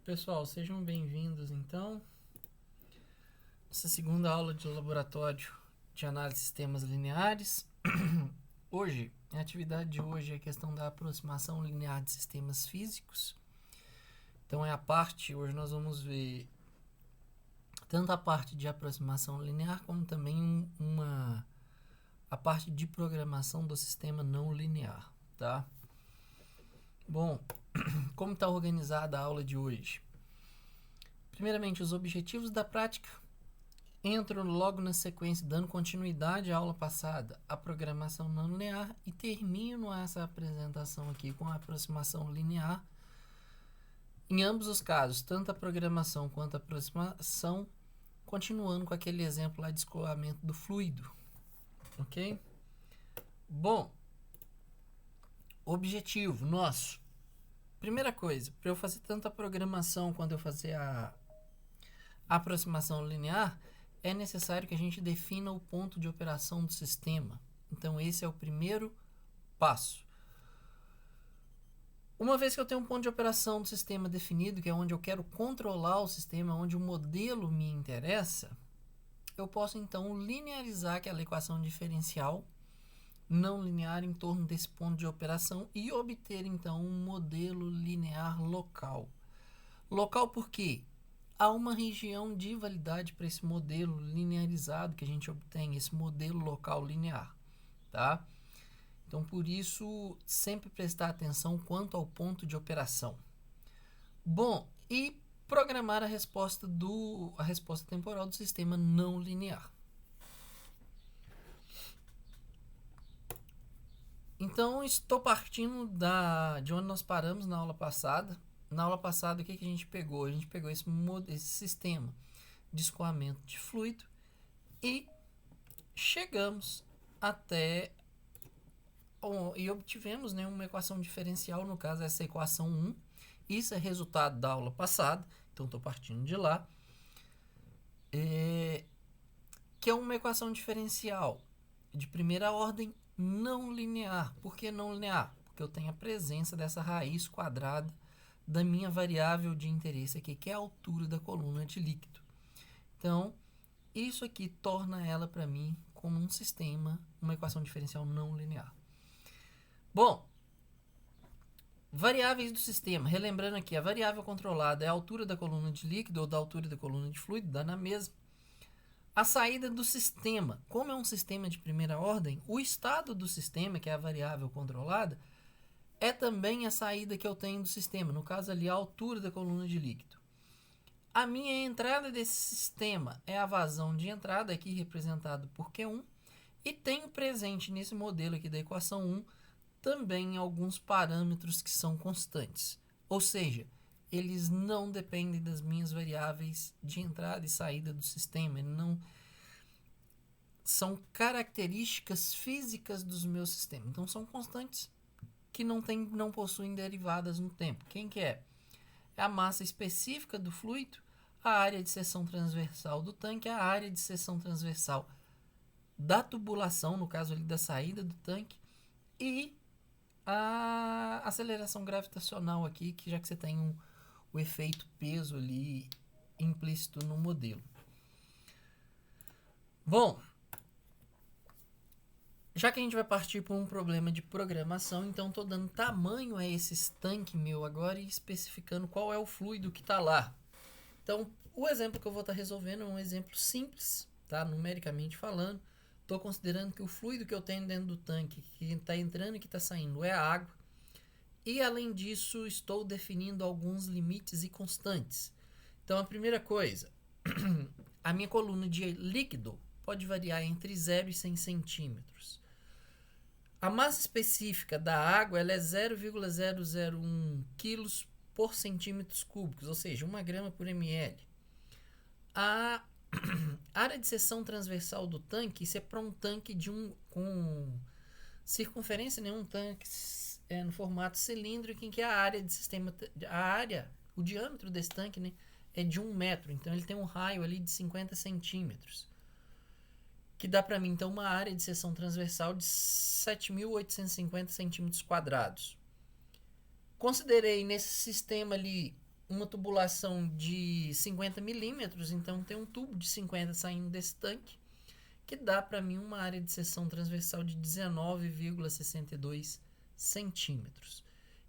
Pessoal, sejam bem-vindos então. Essa segunda aula de laboratório de análise de sistemas lineares. Hoje, a atividade de hoje é a questão da aproximação linear de sistemas físicos. Então hoje nós vamos ver tanto a parte de aproximação linear como também a parte de programação do sistema não linear, tá? Bom, como está organizada a aula de hoje? Primeiramente, os objetivos da prática. Entro logo na sequência, dando continuidade à aula passada, a programação não linear, e termino essa apresentação aqui com a aproximação linear. Em ambos os casos, tanto a programação quanto a aproximação, continuando com aquele exemplo lá de escoamento do fluido. Ok? Bom, objetivo nosso. Primeira coisa, para eu fazer tanto a programação quanto eu fazer a aproximação linear, é necessário que a gente defina o ponto de operação do sistema. Então, esse é o primeiro passo. Uma vez que eu tenho um ponto de operação do sistema definido, que é onde eu quero controlar o sistema, onde o modelo me interessa, eu posso então linearizar aquela equação diferencial não linear em torno desse ponto de operação e obter então um modelo linear local. Local por quê? Há uma região de validade para esse modelo linearizado que a gente obtém, esse modelo local linear, tá? Então, por isso, sempre prestar atenção quanto ao ponto de operação. Bom, e programar a resposta temporal do sistema não linear. Então, estou partindo de onde nós paramos na aula passada. Na aula passada, o que a gente pegou? A gente pegou esse sistema de escoamento de fluido e chegamos até e obtivemos, né, uma equação diferencial, no caso essa equação 1. Isso é resultado da aula passada, então estou partindo de lá. Que é uma equação diferencial de primeira ordem não linear. Por que não linear? Porque eu tenho a presença dessa raiz quadrada da minha variável de interesse aqui, que é a altura da coluna de líquido. Então, isso aqui torna ela para mim como um sistema, uma equação diferencial não linear. Bom, variáveis do sistema. Relembrando aqui, a variável controlada é a altura da coluna de líquido ou da altura da coluna de fluido, dá na mesma. A saída do sistema. Como é um sistema de primeira ordem, o estado do sistema, que é a variável controlada, é também a saída que eu tenho do sistema. No caso ali, a altura da coluna de líquido. A minha entrada desse sistema é a vazão de entrada, aqui representado por Q1. E tenho presente nesse modelo aqui da equação 1 também alguns parâmetros que são constantes. Ou seja, eles não dependem das minhas variáveis de entrada e saída do sistema. Não são características físicas dos meus sistemas. Então, são constantes que não possuem derivadas no tempo. Quem que é? É a massa específica do fluido, a área de seção transversal do tanque, a área de seção transversal da tubulação, no caso ali da saída do tanque, e a aceleração gravitacional aqui, que já que você tem o efeito peso ali implícito no modelo. Bom, já que a gente vai partir para um problema de programação, então estou dando tamanho a esse tanque meu agora e especificando qual é o fluido que está lá. Então, o exemplo que eu vou estar resolvendo é um exemplo simples, tá? Numericamente falando. Estou considerando que o fluido que eu tenho dentro do tanque, que está entrando e que está saindo, é a água. E, além disso, estou definindo alguns limites e constantes. Então, a primeira coisa, a minha coluna de líquido pode variar entre 0 e 100 centímetros. A massa específica da água ela é 0,001 kg por centímetros cúbicos, ou seja, 1 grama por ml. A área de seção transversal do tanque, isso é para um tanque com circunferência, um tanque no formato cilíndrico, em que a área de sistema, o diâmetro desse tanque, né, é de 1 metro. Então ele tem um raio ali de 50 centímetros. Que dá para mim, então, uma área de seção transversal de 7.850 centímetros quadrados. Considerei nesse sistema ali uma tubulação de 50 milímetros, então tem um tubo de 50 saindo desse tanque, que dá para mim uma área de seção transversal de 19,62 centímetros.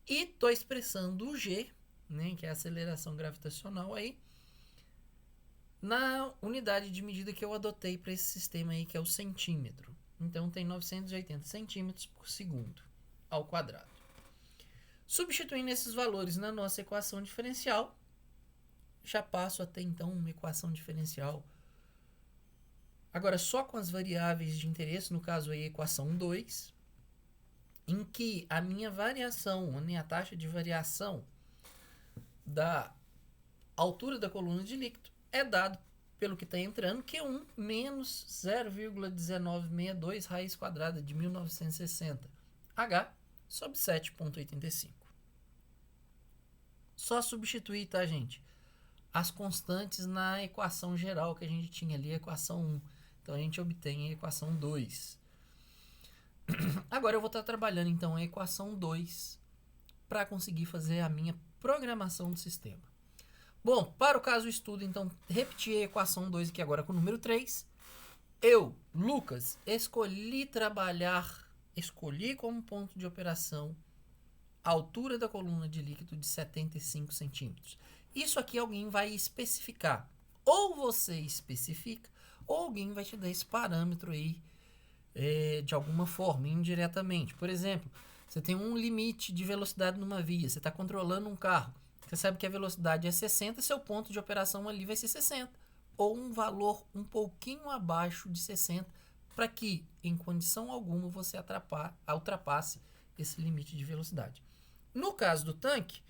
E estou expressando o G, né, que é a aceleração gravitacional aí, na unidade de medida que eu adotei para esse sistema aí, que é o centímetro. Então tem 980 centímetros por segundo ao quadrado. Substituindo esses valores na nossa equação diferencial, já passo a ter então uma equação diferencial agora só com as variáveis de interesse, no caso aí a equação 2, em que a minha variação, a minha taxa de variação da altura da coluna de líquido é dado pelo que está entrando, que é 1 menos 0,1962 raiz quadrada de 1960 H sobre 7,85. Só substituir, tá, gente? As constantes na equação geral que a gente tinha ali, a equação 1. Então, a gente obtém a equação 2. Agora, eu vou estar trabalhando, então, a equação 2 para conseguir fazer a minha programação do sistema. Bom, para o caso estudo, então, repetir a equação 2 aqui agora com o número 3. Eu, Lucas, escolhi como ponto de operação a altura da coluna de líquido de 75 centímetros. Isso aqui alguém vai especificar. Ou você especifica, ou alguém vai te dar esse parâmetro aí de alguma forma, indiretamente. Por exemplo, você tem um limite de velocidade numa via, você está controlando um carro, você sabe que a velocidade é 60, seu ponto de operação ali vai ser 60. Ou um valor um pouquinho abaixo de 60, para que, em condição alguma, você ultrapasse esse limite de velocidade. No caso do tanque,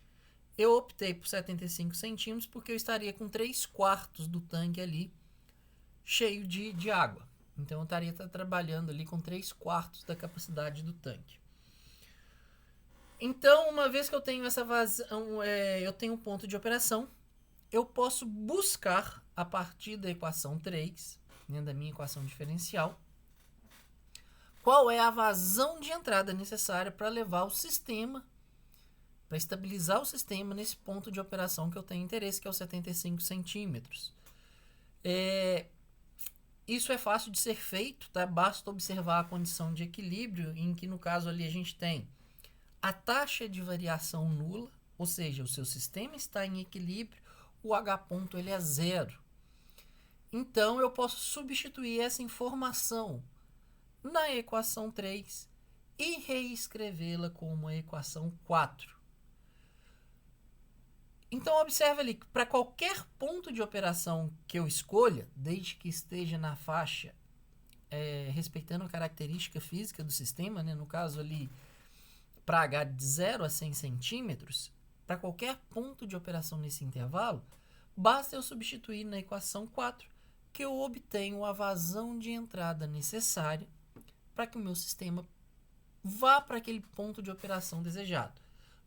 eu optei por 75 centímetros porque eu estaria com 3/4 do tanque ali cheio de água. Então eu estaria trabalhando ali com 3/4 da capacidade do tanque. Então, uma vez que eu tenho essa vazão, eu tenho um ponto de operação, eu posso buscar a partir da equação 3, né, da minha equação diferencial, qual é a vazão de entrada necessária para levar o sistema, para estabilizar o sistema nesse ponto de operação que eu tenho interesse, que é os 75 centímetros. Isso é fácil de ser feito, tá? Basta observar a condição de equilíbrio, em que no caso ali a gente tem a taxa de variação nula, ou seja, o seu sistema está em equilíbrio, o H ponto ele é 0. Então eu posso substituir essa informação na equação 3 e reescrevê-la como a equação 4. Então, observe ali que para qualquer ponto de operação que eu escolha, desde que esteja na faixa respeitando a característica física do sistema, né, no caso ali, para H de 0 a 100 centímetros, para qualquer ponto de operação nesse intervalo, basta eu substituir na equação 4 que eu obtenho a vazão de entrada necessária para que o meu sistema vá para aquele ponto de operação desejado.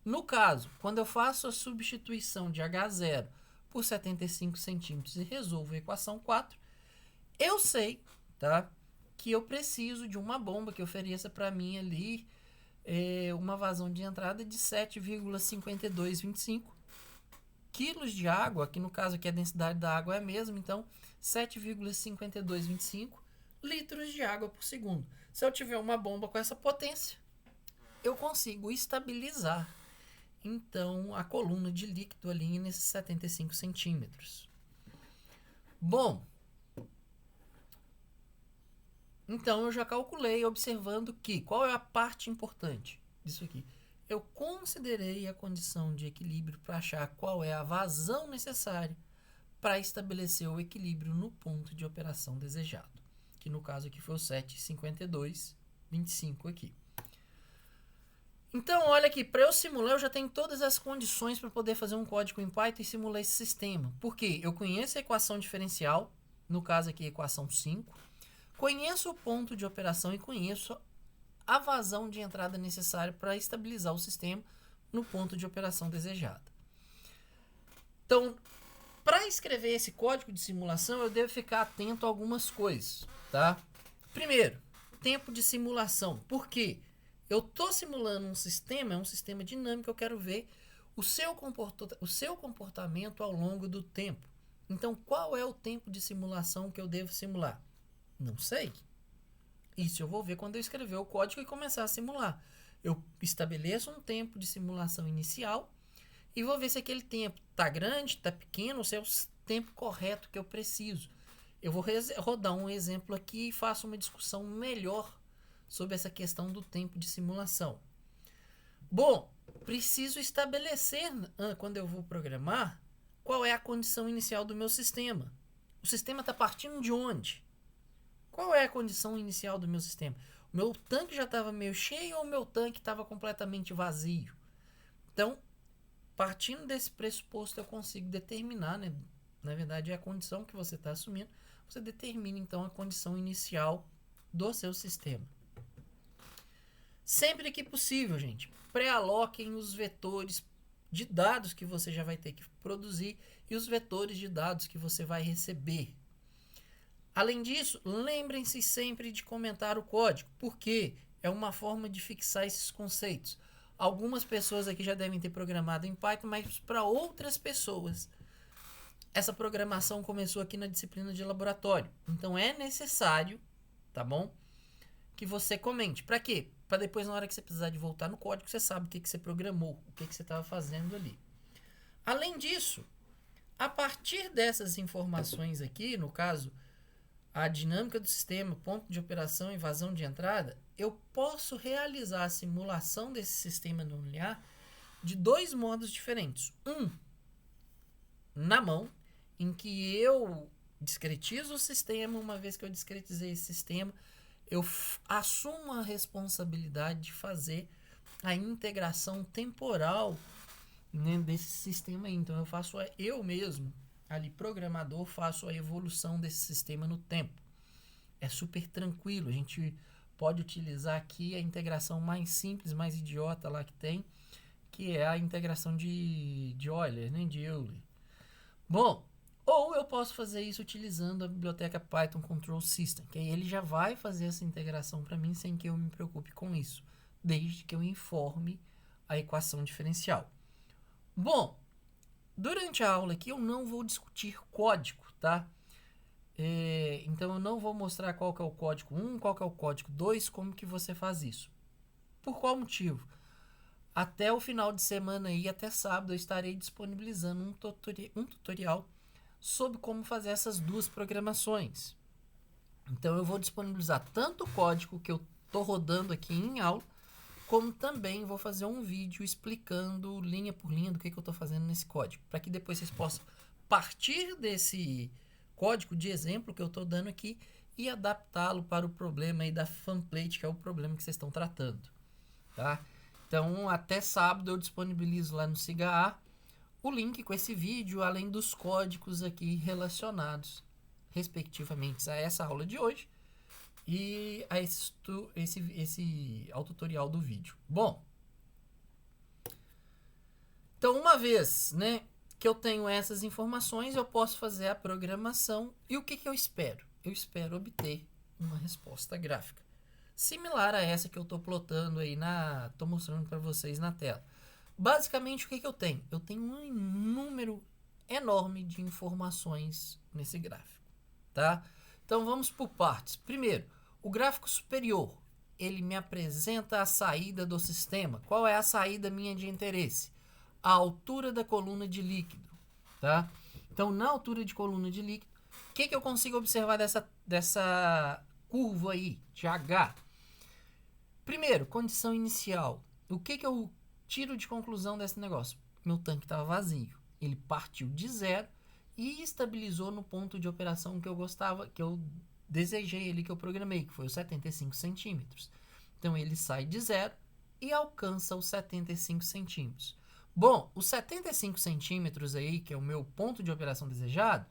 No caso, quando eu faço a substituição de H0 por 75 centímetros e resolvo a equação 4, eu sei, tá, que eu preciso de uma bomba que ofereça para mim ali uma vazão de entrada de 7,5225 quilos de água, que no caso aqui a densidade da água é a mesma, então 7,5225 litros de água por segundo. Se eu tiver uma bomba com essa potência, eu consigo estabilizar então a coluna de líquido ali nesses 75 centímetros. Bom, então eu já calculei observando que, qual é a parte importante disso aqui? Eu considerei a condição de equilíbrio para achar qual é a vazão necessária para estabelecer o equilíbrio no ponto de operação desejado, que no caso aqui foi o 7,5225 aqui. Então, olha aqui, para eu simular, eu já tenho todas as condições para poder fazer um código em Python e simular esse sistema. Por quê? Eu conheço a equação diferencial, no caso aqui a equação 5, conheço o ponto de operação e conheço a vazão de entrada necessária para estabilizar o sistema no ponto de operação desejado. Então, para escrever esse código de simulação, eu devo ficar atento a algumas coisas, tá? Primeiro, tempo de simulação. Por quê? Eu estou simulando um sistema, é um sistema dinâmico, eu quero ver o seu comportamento ao longo do tempo. Então, qual é o tempo de simulação que eu devo simular? Não sei. Isso eu vou ver quando eu escrever o código e começar a simular. Eu estabeleço um tempo de simulação inicial e vou ver se aquele tempo está grande, está pequeno, ou se é o tempo correto que eu preciso. Eu vou rodar um exemplo aqui e faço uma discussão melhor sobre essa questão do tempo de simulação. Bom, preciso estabelecer, quando eu vou programar, qual é a condição inicial do meu sistema. O sistema está partindo de onde? Qual é a condição inicial do meu sistema? O meu tanque já estava meio cheio ou o meu tanque estava completamente vazio? Então, partindo desse pressuposto, eu consigo determinar, né? Na verdade, é a condição que você está assumindo. Você determina, então, a condição inicial do seu sistema. Sempre que possível, gente, pré-aloquem os vetores de dados que você já vai ter que produzir e os vetores de dados que você vai receber. Além disso, lembrem-se sempre de comentar o código, porque é uma forma de fixar esses conceitos. Algumas pessoas aqui já devem ter programado em Python, mas para outras pessoas, essa programação começou aqui na disciplina de laboratório. Então é necessário, tá bom? Que você comente. Para quê? Para depois, na hora que você precisar de voltar no código, você sabe o que você programou, o que você estava fazendo ali. Além disso, a partir dessas informações aqui, no caso, a dinâmica do sistema, ponto de operação e vazão de entrada, eu posso realizar a simulação desse sistema não linear de dois modos diferentes. Um, na mão, em que eu discretizo o sistema. Uma vez que eu discretizei esse sistema, eu assumo a responsabilidade de fazer a integração temporal, né, desse sistema aí. Então, eu mesmo, ali programador, faço a evolução desse sistema no tempo. É super tranquilo. A gente pode utilizar aqui a integração mais simples, mais idiota lá que tem, que é a integração de Euler, né, de Euler. Bom, ou eu posso fazer isso utilizando a biblioteca Python Control System, que aí ele já vai fazer essa integração para mim sem que eu me preocupe com isso, desde que eu informe a equação diferencial. Bom, durante a aula aqui eu não vou discutir código, tá? Então eu não vou mostrar qual que é o código 1, qual que é o código 2, como que você faz isso. Por qual motivo? Até o final de semana aí, até sábado, eu estarei disponibilizando um tutorial sobre como fazer essas duas programações. Então eu vou disponibilizar tanto o código que eu estou rodando aqui em aula, como também vou fazer um vídeo explicando linha por linha do que eu estou fazendo nesse código, para que depois vocês possam partir desse código de exemplo que eu estou dando aqui e adaptá-lo para o problema aí da fanplate, que é o problema que vocês estão tratando, tá? Então, até sábado eu disponibilizo lá no SIGA o link com esse vídeo, além dos códigos aqui relacionados, respectivamente, a essa aula de hoje e a esse ao tutorial do vídeo. Bom, então uma vez, né, que eu tenho essas informações, eu posso fazer a programação e o que eu espero? Eu espero obter uma resposta gráfica similar a essa que eu estou plotando aí, estou mostrando para vocês na tela. Basicamente, o que eu tenho? Eu tenho um número enorme de informações nesse gráfico, tá? Então, vamos por partes. Primeiro, o gráfico superior, ele me apresenta a saída do sistema. Qual é a saída minha de interesse? A altura da coluna de líquido, tá? Então, na altura de coluna de líquido, o que eu consigo observar dessa curva aí, de H? Primeiro, condição inicial. O que eu tiro de conclusão desse negócio? Meu tanque estava vazio. Ele partiu de zero e estabilizou no ponto de operação que eu gostava, que eu desejei ali, que eu programei, que foi os 75 centímetros. Então, ele sai de zero e alcança os 75 centímetros. Bom, os 75 centímetros aí, que é o meu ponto de operação desejado,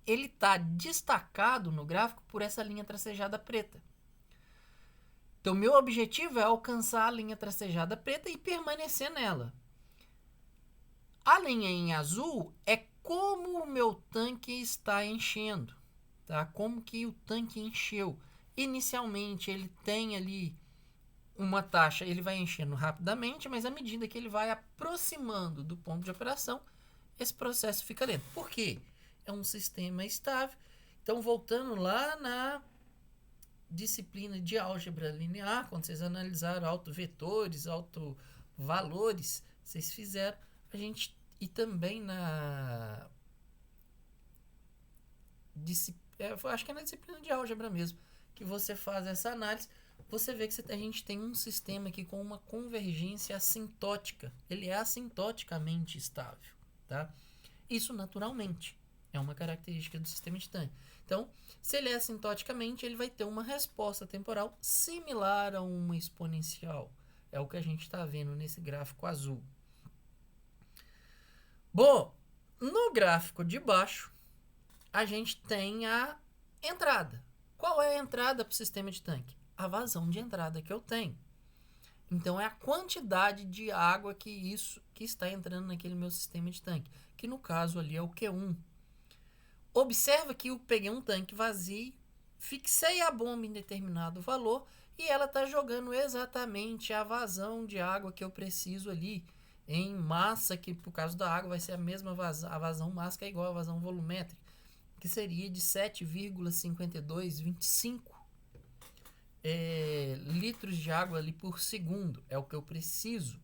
ele está destacado no gráfico por essa linha tracejada preta. Então, meu objetivo é alcançar a linha tracejada preta e permanecer nela. A linha em azul é como o meu tanque está enchendo, tá? Como que o tanque encheu. Inicialmente, ele tem ali uma taxa, ele vai enchendo rapidamente, mas à medida que ele vai aproximando do ponto de operação, esse processo fica lento. Por quê? É um sistema estável. Então, voltando lá na disciplina de álgebra linear, quando vocês analisaram autovetores, autovalores, vocês fizeram, a gente, e também na acho que é na disciplina de álgebra mesmo, que você faz essa análise, você vê que a gente tem um sistema aqui com uma convergência assintótica. Ele é assintoticamente estável, tá? Isso naturalmente é uma característica do sistema de Tank. Então, se ele é assintoticamente, ele vai ter uma resposta temporal similar a uma exponencial. É o que a gente está vendo nesse gráfico azul. Bom, no gráfico de baixo, a gente tem a entrada. Qual é a entrada para o sistema de tanque? A vazão de entrada que eu tenho. Então, é a quantidade de água que está entrando naquele meu sistema de tanque, que no caso ali é o Q1. Observa que eu peguei um tanque vazio, fixei a bomba em determinado valor e ela está jogando exatamente a vazão de água que eu preciso ali em massa, que por causa da água vai ser a mesma vazão, a vazão massa que é igual à vazão volumétrica, que seria de 7,5225 litros de água ali por segundo. É o que eu preciso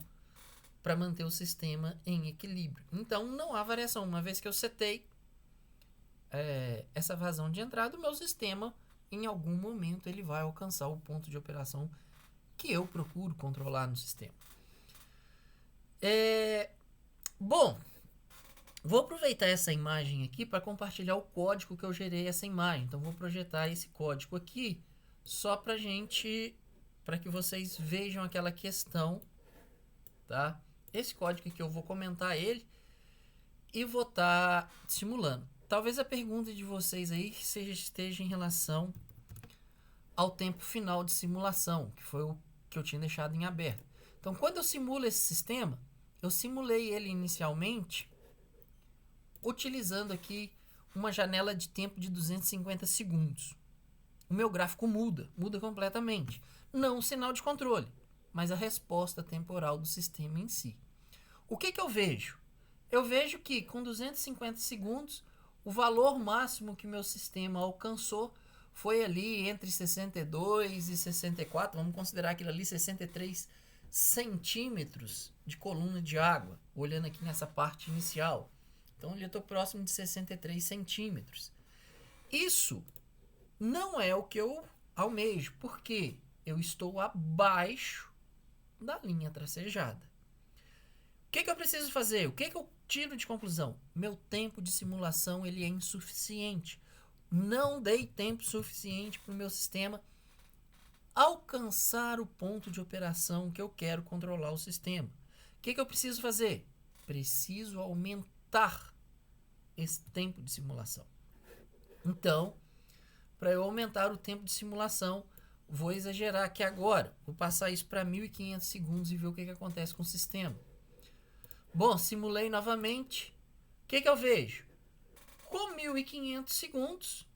para manter o sistema em equilíbrio. Então, não há variação. Uma vez que eu setei essa vazão de entrada, o meu sistema, em algum momento, ele vai alcançar o ponto de operação que eu procuro controlar no sistema. Bom, vou aproveitar essa imagem aqui para compartilhar o código que eu gerei essa imagem. Então, vou projetar esse código aqui só para que vocês vejam aquela questão, tá? Esse código aqui eu vou comentar ele e vou estar simulando. Talvez a pergunta de vocês aí esteja em relação ao tempo final de simulação, que foi o que eu tinha deixado em aberto. Então, quando eu simulo esse sistema, eu simulei ele inicialmente utilizando aqui uma janela de tempo de 250 segundos. O meu gráfico muda completamente. Não o sinal de controle, mas a resposta temporal do sistema em si. O que eu vejo? Eu vejo que com 250 segundos, o valor máximo que meu sistema alcançou foi ali entre 62 e 64, vamos considerar aquilo ali 63 centímetros de coluna de água, olhando aqui nessa parte inicial. Então, eu estou próximo de 63 centímetros. Isso não é o que eu almejo, porque eu estou abaixo da linha tracejada. O que eu preciso fazer? O que eu tiro de conclusão? Meu tempo de simulação ele é insuficiente. Não dei tempo suficiente para o meu sistema alcançar o ponto de operação que eu quero controlar o sistema. O que eu preciso fazer? Preciso aumentar esse tempo de simulação. Então, para eu aumentar o tempo de simulação, vou exagerar aqui agora. Vou passar isso para 1.500 segundos e ver o que acontece com o sistema. Bom, simulei novamente. O que eu vejo? Com 1.500 segundos,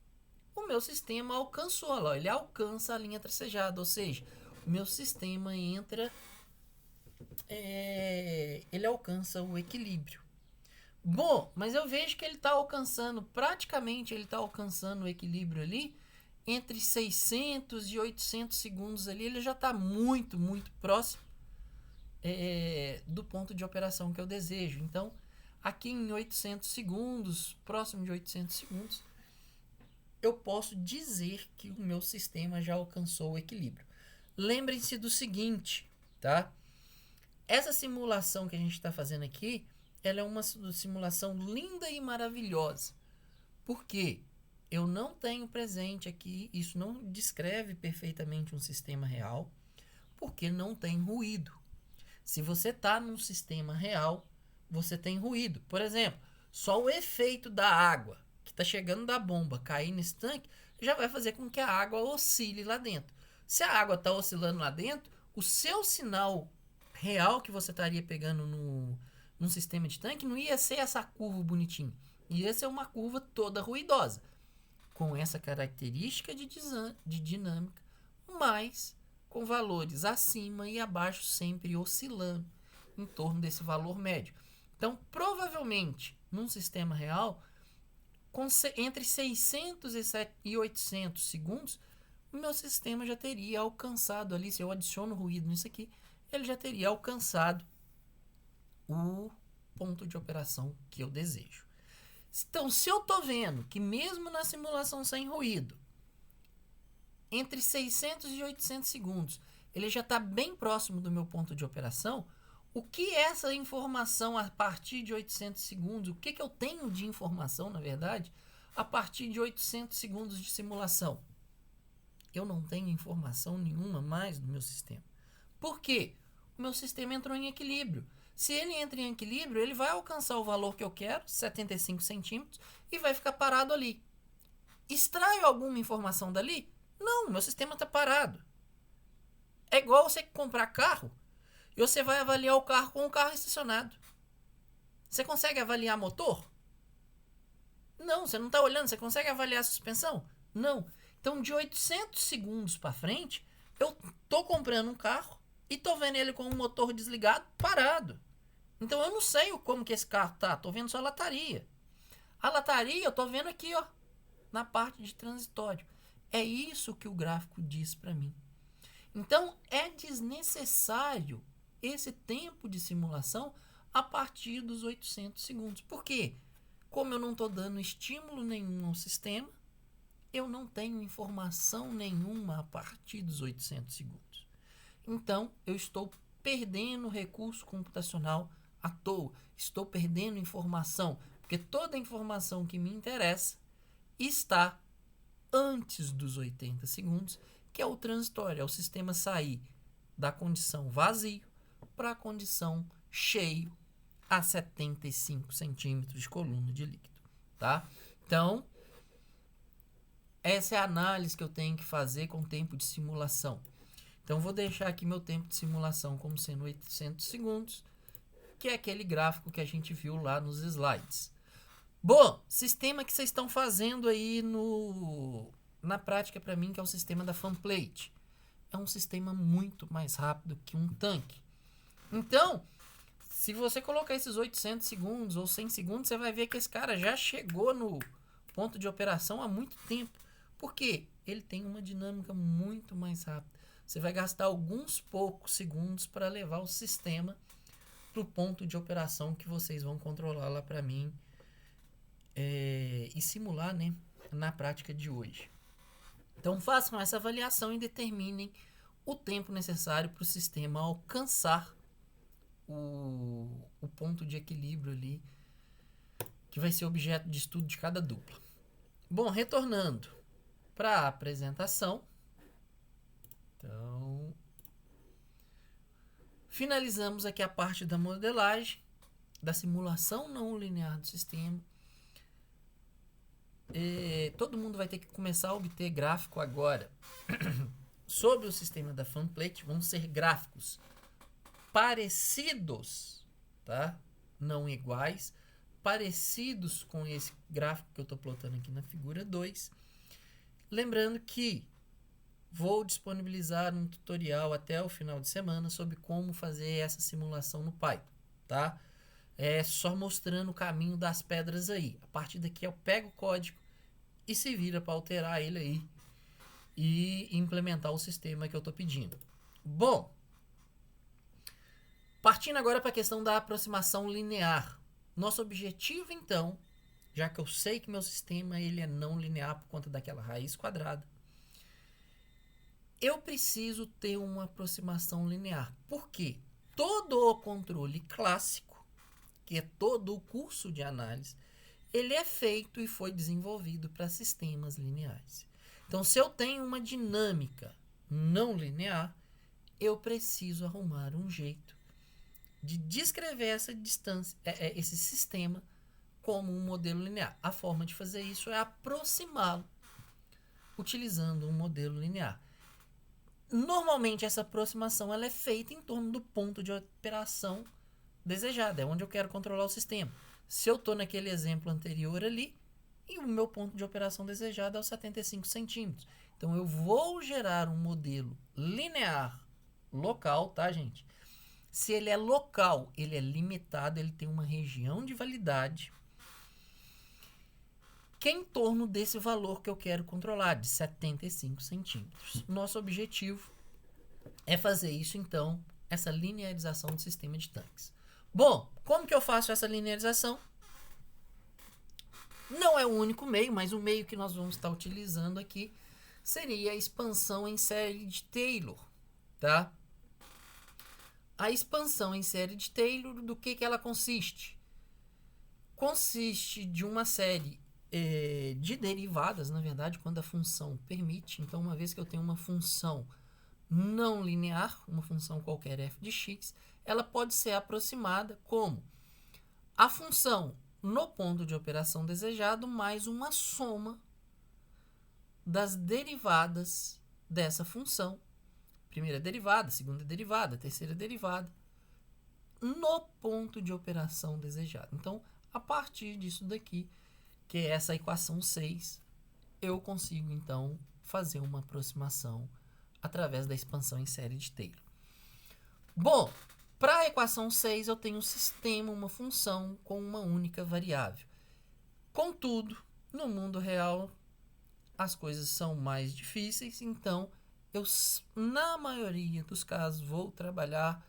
o meu sistema alcançou. Ele alcança a linha tracejada, ou seja, o meu sistema entra, ele alcança o equilíbrio. Bom, mas eu vejo que ele está alcançando, praticamente ele está alcançando o equilíbrio ali, entre 600 e 800 segundos ali, ele já está muito, muito próximo do ponto de operação que eu desejo. Então, aqui em 800 segundos, próximo de 800 segundos, eu posso dizer que o meu sistema já alcançou o equilíbrio. Lembrem-se do seguinte, tá? Essa simulação que a gente está fazendo aqui, ela é uma simulação linda e maravilhosa. Por quê? Eu não tenho presente aqui, isso não descreve perfeitamente um sistema real, porque não tem ruído. Se você está num sistema real, você tem ruído. Por exemplo, só o efeito da água que está chegando da bomba cair nesse tanque já vai fazer com que a água oscile lá dentro. Se a água está oscilando lá dentro, o seu sinal real que você estaria pegando num sistema de tanque não ia ser essa curva bonitinha. Ia ser uma curva toda ruidosa, com essa característica de dinâmica, mas com valores acima e abaixo, sempre oscilando em torno desse valor médio. Então, provavelmente, num sistema real, entre 600 e 800 segundos, o meu sistema já teria alcançado ali, se eu adiciono ruído nisso aqui, ele já teria alcançado o ponto de operação que eu desejo. Então, se eu estou vendo que mesmo na simulação sem ruído, entre 600 e 800 segundos, ele já está bem próximo do meu ponto de operação, o que é essa informação a partir de 800 segundos? O que eu tenho de informação, na verdade, a partir de 800 segundos de simulação? Eu não tenho informação nenhuma mais no meu sistema. Por quê? O meu sistema entrou em equilíbrio. Se ele entra em equilíbrio, ele vai alcançar o valor que eu quero, 75 centímetros, e vai ficar parado ali. Extraio alguma informação dali? Não, meu sistema está parado. É igual você comprar carro e você vai avaliar o carro com o carro estacionado. Você consegue avaliar motor? Não, você não está olhando. Você consegue avaliar a suspensão? Não. Então, de 800 segundos para frente, eu estou comprando um carro e estou vendo ele com o motor desligado, parado. Então, eu não sei como que esse carro tá. Estou vendo só a lataria. A lataria eu estou vendo aqui, ó, na parte de transitório. É isso que o gráfico diz para mim. Então, é desnecessário esse tempo de simulação a partir dos 800 segundos. Por quê? Como eu não estou dando estímulo nenhum ao sistema, eu não tenho informação nenhuma a partir dos 800 segundos. Então, eu estou perdendo recurso computacional à toa. Estou perdendo informação, porque toda a informação que me interessa está antes dos 80 segundos, que é o transitório, é o sistema sair da condição vazio para a condição cheio a 75 centímetros de coluna de líquido, tá? Então, essa é a análise que eu tenho que fazer com o tempo de simulação. Então, vou deixar aqui meu tempo de simulação como sendo 800 segundos, que é aquele gráfico que a gente viu lá nos slides. Bom, sistema que vocês estão fazendo aí na prática para mim, que é o sistema da fanplate. É um sistema muito mais rápido que um tanque. Então, se você colocar esses 800 segundos ou 100 segundos, você vai ver que esse cara já chegou no ponto de operação há muito tempo. Por quê? Ele tem uma dinâmica muito mais rápida. Você vai gastar alguns poucos segundos para levar o sistema para o ponto de operação que vocês vão controlar lá para mim e simular, né, na prática de hoje. Então façam essa avaliação e determinem o tempo necessário para o sistema alcançar o ponto de equilíbrio ali, que vai ser objeto de estudo de cada dupla. Bom, retornando para a apresentação. Então, finalizamos aqui a parte da modelagem, da simulação não linear do sistema. Todo mundo vai ter que começar a obter gráfico agora sobre o sistema da fanplate. Vão ser gráficos parecidos, tá? Não iguais, parecidos com esse gráfico que eu estou plotando aqui na figura 2. Lembrando que vou disponibilizar um tutorial até o final de semana sobre como fazer essa simulação no Python, tá? É só mostrando o caminho das pedras aí. A partir daqui eu pego o código e se vira para alterar ele aí e implementar o sistema que eu estou pedindo. Bom, partindo agora para a questão da aproximação linear. Nosso objetivo, então, já que eu sei que meu sistema ele é não linear por conta daquela raiz quadrada, eu preciso ter uma aproximação linear. Por quê? Todo o controle clássico, que é todo o curso de análise, ele é feito e foi desenvolvido para sistemas lineares. Então, se eu tenho uma dinâmica não linear, eu preciso arrumar um jeito de descrever essa distância, esse sistema como um modelo linear. A forma de fazer isso é aproximá-lo utilizando um modelo linear. Normalmente, essa aproximação ela é feita em torno do ponto de operação desejado, é onde eu quero controlar o sistema. Se eu estou naquele exemplo anterior ali, e o meu ponto de operação desejado é os 75 centímetros. Então, eu vou gerar um modelo linear local, tá, gente? Se ele é local, ele é limitado, ele tem uma região de validade que é em torno desse valor que eu quero controlar, de 75 centímetros. Nosso objetivo é fazer isso, então, essa linearização do sistema de tanques. Bom, como que eu faço essa linearização? Não é o único meio, mas o meio que nós vamos estar utilizando aqui seria a expansão em série de Taylor, tá? A expansão em série de Taylor, do que ela consiste? Consiste de uma série de derivadas, na verdade, quando a função permite. Então, uma vez que eu tenho uma função não linear, uma função qualquer f de x, ela pode ser aproximada como a função no ponto de operação desejado mais uma soma das derivadas dessa função. Primeira derivada, segunda derivada, terceira derivada, no ponto de operação desejado. Então, a partir disso daqui, que é essa equação 6, eu consigo, então, fazer uma aproximação através da expansão em série de Taylor. Bom, para a equação 6, eu tenho um sistema, uma função com uma única variável. Contudo, no mundo real, as coisas são mais difíceis, então eu, na maioria dos casos, vou trabalhar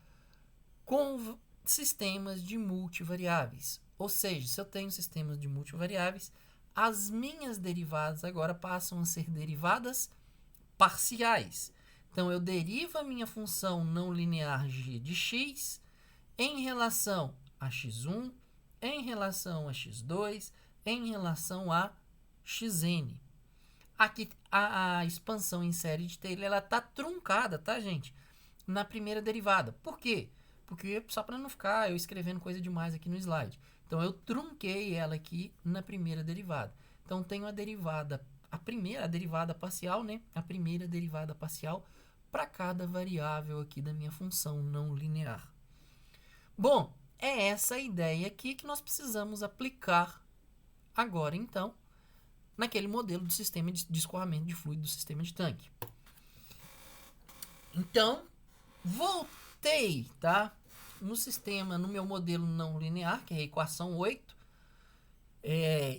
com sistemas de multivariáveis. Ou seja, se eu tenho sistemas de multivariáveis, as minhas derivadas agora passam a ser derivadas parciais. Então, eu derivo a minha função não linear g de x em relação a x1, em relação a x2, em relação a xn. Aqui, a expansão em série de Taylor, ela está truncada, tá, gente? Na primeira derivada. Por quê? Porque só para não ficar eu escrevendo coisa demais aqui no slide. Então, eu trunquei ela aqui na primeira derivada. Então, tenho a derivada, a derivada parcial, né? A primeira derivada parcial para cada variável aqui da minha função não linear. Bom, é essa a ideia aqui que nós precisamos aplicar agora, então, naquele modelo do sistema de escoamento de fluido do sistema de tanque. Então, voltei, tá? No sistema, no meu modelo não linear, que é a equação 8.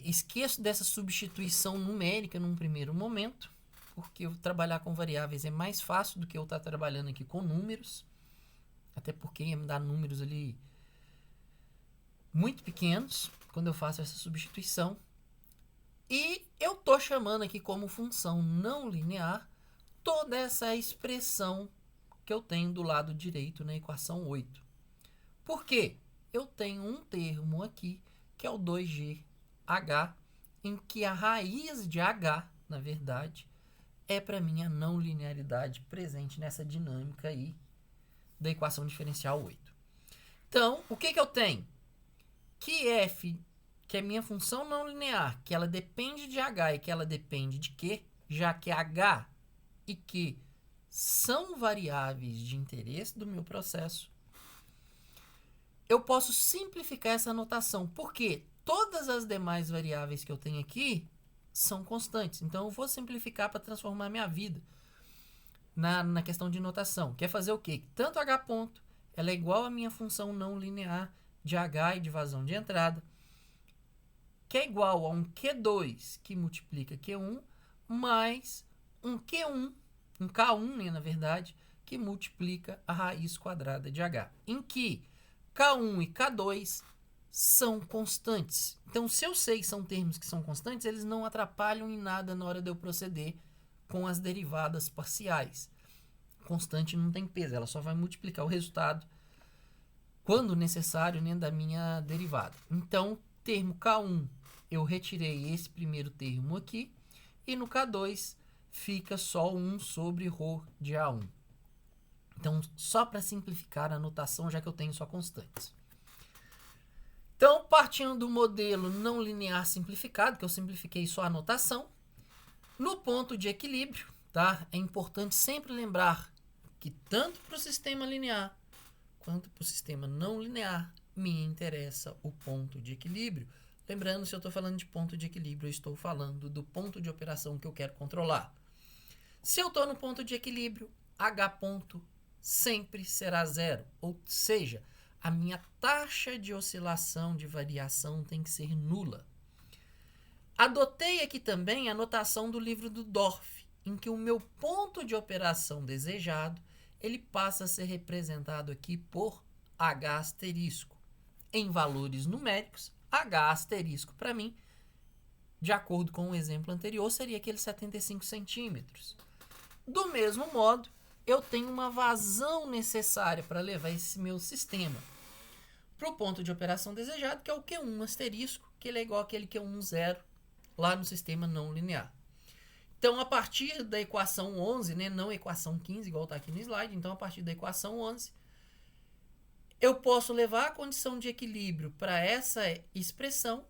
Esqueço dessa substituição numérica num primeiro momento, porque eu trabalhar com variáveis é mais fácil do que eu estar trabalhando aqui com números. Até porque ia me dar números ali muito pequenos quando eu faço essa substituição. E eu estou chamando aqui como função não linear toda essa expressão que eu tenho do lado direito na equação 8. Por quê? Eu tenho um termo aqui, que é o 2gh, em que a raiz de h, na verdade, é para mim a não linearidade presente nessa dinâmica aí da equação diferencial 8. Então, o que eu tenho? Que f, que é minha função não linear, que ela depende de h e que ela depende de q, já que h e q são variáveis de interesse do meu processo, eu posso simplificar essa notação, porque todas as demais variáveis que eu tenho aqui são constantes. Então, eu vou simplificar para transformar minha vida na questão de notação. Quer fazer o quê? Tanto h ponto, ela é igual à minha função não linear de h e de vazão de entrada, que é igual a um Q2 que multiplica Q1, mais um Q1, um K1, né, na verdade, que multiplica a raiz quadrada de h, em que K1 e K2 são constantes. Então, se eu sei que são termos que são constantes, eles não atrapalham em nada na hora de eu proceder com as derivadas parciais. Constante não tem peso, ela só vai multiplicar o resultado quando necessário, né, da minha derivada. Então, termo K1, eu retirei esse primeiro termo aqui, e no K2 fica só 1 sobre ρ de A1. Então, só para simplificar a notação, já que eu tenho só constantes. Então, partindo do modelo não linear simplificado, que eu simplifiquei só a notação, no ponto de equilíbrio, tá? É importante sempre lembrar que tanto para o sistema linear quanto para o sistema não linear, me interessa o ponto de equilíbrio. Lembrando, se eu estou falando de ponto de equilíbrio, eu estou falando do ponto de operação que eu quero controlar. Se eu estou no ponto de equilíbrio, H ponto sempre será zero. Ou seja, a minha taxa de oscilação, de variação, tem que ser nula. Adotei aqui também a notação do livro do Dorff, em que o meu ponto de operação desejado, ele passa a ser representado aqui por H asterisco. Em valores numéricos, H asterisco para mim, de acordo com o exemplo anterior, seria aqueles 75 centímetros. Do mesmo modo, eu tenho uma vazão necessária para levar esse meu sistema para o ponto de operação desejado, que é o Q1 asterisco, que ele é igual àquele Q1 zero lá no sistema não linear. Então, a partir da equação 11, né, não a equação 15, igual está aqui no slide, então a partir da equação 11, eu posso levar a condição de equilíbrio para essa expressão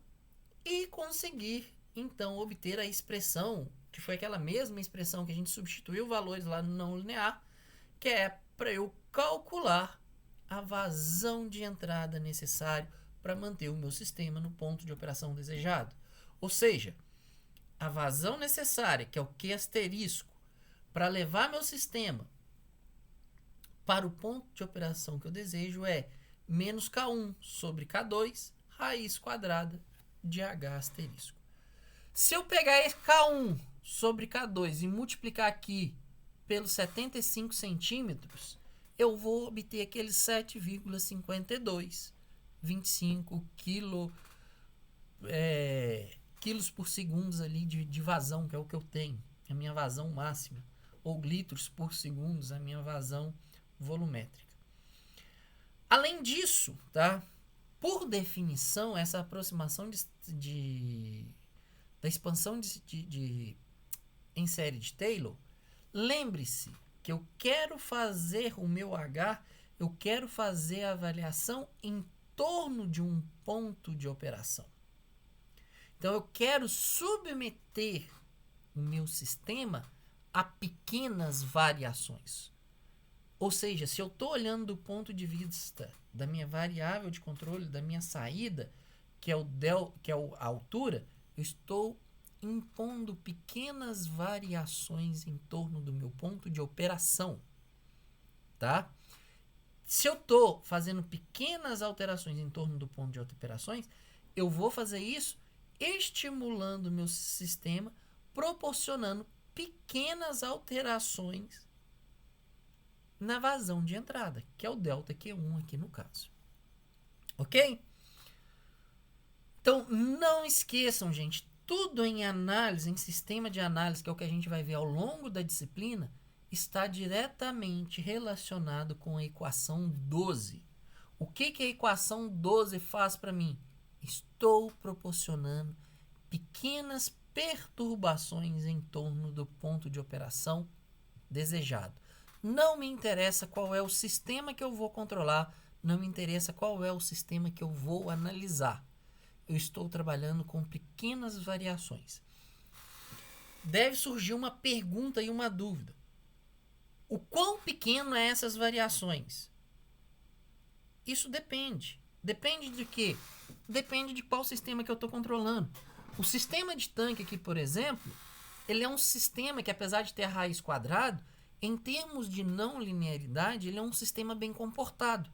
e conseguir, então, obter a expressão, que foi aquela mesma expressão que a gente substituiu valores lá no não linear, que é para eu calcular a vazão de entrada necessária para manter o meu sistema no ponto de operação desejado. Ou seja, a vazão necessária, que é o Q asterisco, para levar meu sistema para o ponto de operação que eu desejo é menos K1 sobre K2, raiz quadrada de H asterisco. Se eu pegar esse K1 sobre K2 e multiplicar aqui pelos 75 centímetros, eu vou obter aqueles 7,52, 25 quilos por segundo ali de vazão, que é o que eu tenho, a minha vazão máxima, ou litros por segundo, a minha vazão volumétrica. Além disso, tá? Por definição, essa aproximação da expansão em série de Taylor, lembre-se que eu quero fazer o meu H, eu quero fazer a avaliação em torno de um ponto de operação. Então, eu quero submeter o meu sistema a pequenas variações. Ou seja, se eu estou olhando do ponto de vista da minha variável de controle, da minha saída, que é a altura, eu estou impondo pequenas variações em torno do meu ponto de operação, tá? Se eu estou fazendo pequenas alterações em torno do ponto de operações, eu vou fazer isso estimulando o meu sistema, proporcionando pequenas alterações na vazão de entrada, que é o delta Q1 aqui no caso. Ok? Então, não esqueçam, gente, tudo em análise, em sistema de análise, que é o que a gente vai ver ao longo da disciplina, está diretamente relacionado com a equação 12. O que a equação 12 faz para mim? Estou proporcionando pequenas perturbações em torno do ponto de operação desejado. Não me interessa qual é o sistema que eu vou controlar, não me interessa qual é o sistema que eu vou analisar. Eu estou trabalhando com pequenas variações. Deve surgir uma pergunta e uma dúvida. O quão pequeno é essas variações? Isso depende. Depende de quê? Depende de qual sistema que eu estou controlando. O sistema de tanque aqui, por exemplo, ele é um sistema que, apesar de ter a raiz quadrada, em termos de não linearidade, ele é um sistema bem comportado.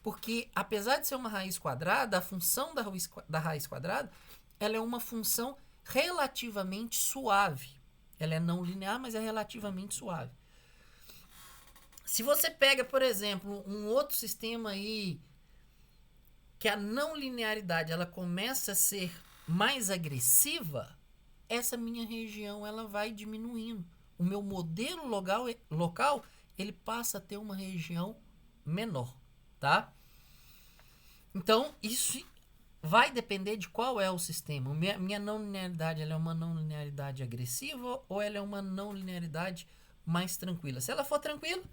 Porque, apesar de ser uma raiz quadrada, a função da raiz quadrada, ela é uma função relativamente suave. Ela é não linear, mas é relativamente suave. Se você pega, por exemplo, um outro sistema aí, que a não linearidade ela começa a ser mais agressiva, essa minha região ela vai diminuindo. O meu modelo local ele passa a ter uma região menor, tá? Então, isso vai depender de qual é o sistema. Minha não linearidade ela é uma não linearidade agressiva ou ela é uma não linearidade mais tranquila. Se ela for tranquila,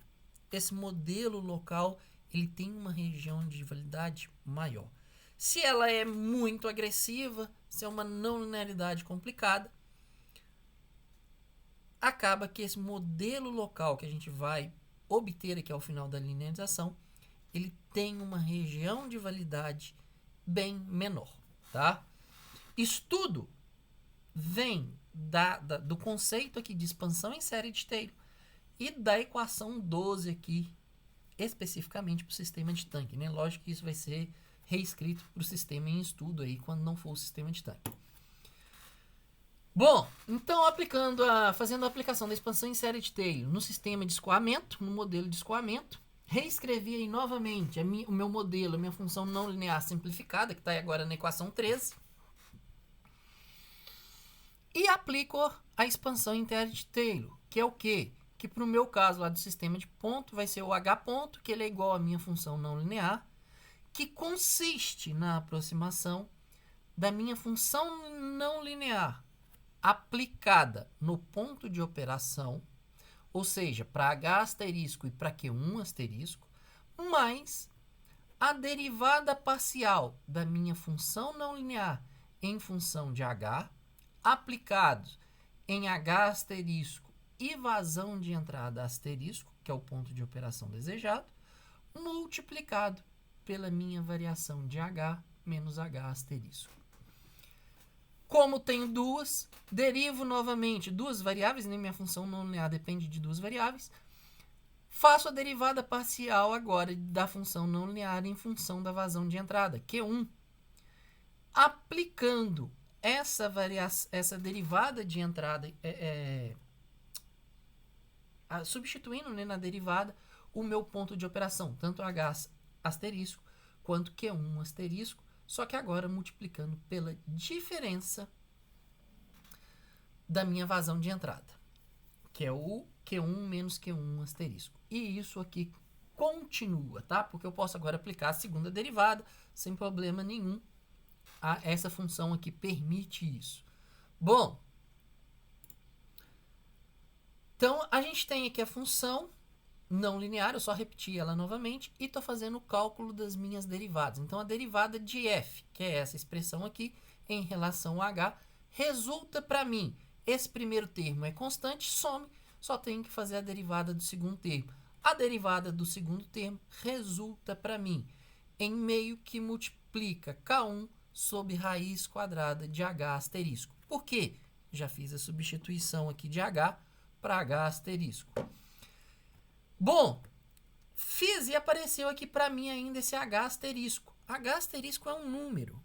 esse modelo local ele tem uma região de validade maior. Se ela é muito agressiva, se é uma não linearidade complicada, acaba que esse modelo local que a gente vai obter aqui ao final da linearização, ele tem uma região de validade bem menor, tá? Isso tudo vem do conceito aqui de expansão em série de Taylor e da equação 12 aqui, especificamente para o sistema de tanque, né? Lógico que isso vai ser reescrito para o sistema em estudo aí, quando não for o sistema de tanque. Bom, então fazendo a aplicação da expansão em série de Taylor no sistema de escoamento, no modelo de escoamento, reescrevi aí novamente o meu modelo, a minha função não linear simplificada, que está agora na equação 13, e aplico a expansão em série de Taylor, que é o quê? Que para o meu caso lá do sistema de ponto vai ser o h ponto, que ele é igual à minha função não linear, que consiste na aproximação da minha função não linear aplicada no ponto de operação, ou seja, para h asterisco e para q1 asterisco, mais a derivada parcial da minha função não linear em função de h, aplicados em h asterisco e vazão de entrada asterisco, que é o ponto de operação desejado, multiplicado pela minha variação de h menos h asterisco. Como tenho duas, derivo novamente duas variáveis, né? Minha função não linear depende de duas variáveis. Faço a derivada parcial agora da função não linear em função da vazão de entrada, Q1. Aplicando essa derivada de entrada, substituindo, né, na derivada o meu ponto de operação, tanto h asterisco quanto Q1 asterisco, só que agora multiplicando pela diferença da minha vazão de entrada, que é o Q1 menos Q1 asterisco. E isso aqui continua, tá? Porque eu posso agora aplicar a segunda derivada sem problema nenhum. Essa função aqui permite isso. Bom, então a gente tem aqui a função não linear, eu só repeti ela novamente e estou fazendo o cálculo das minhas derivadas. Então, a derivada de f, que é essa expressão aqui, em relação a h, resulta para mim, esse primeiro termo é constante, some, só tenho que fazer a derivada do segundo termo. A derivada do segundo termo resulta para mim em meio que multiplica k1 sobre raiz quadrada de h asterisco. Por quê? Já fiz a substituição aqui de h para h asterisco. Bom, fiz e apareceu aqui para mim ainda esse h asterisco. H asterisco é um número,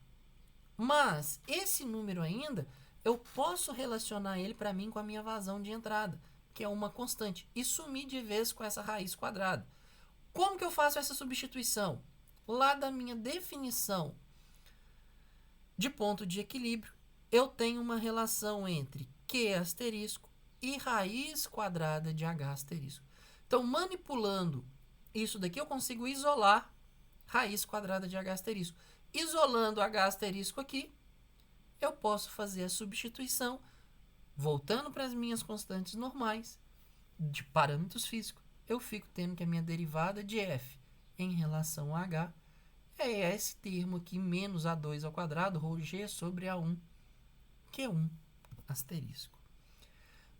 mas esse número ainda, eu posso relacionar ele para mim com a minha vazão de entrada, que é uma constante, e sumir de vez com essa raiz quadrada. Como que eu faço essa substituição? Lá da minha definição de ponto de equilíbrio, eu tenho uma relação entre Q asterisco e raiz quadrada de H asterisco. Então, manipulando isso daqui, eu consigo isolar raiz quadrada de H asterisco. Isolando H asterisco aqui, eu posso fazer a substituição, voltando para as minhas constantes normais de parâmetros físicos. Eu fico tendo que a minha derivada de f em relação a h é esse termo aqui, menos a2 ao quadrado, rho g sobre a1, q1 asterisco.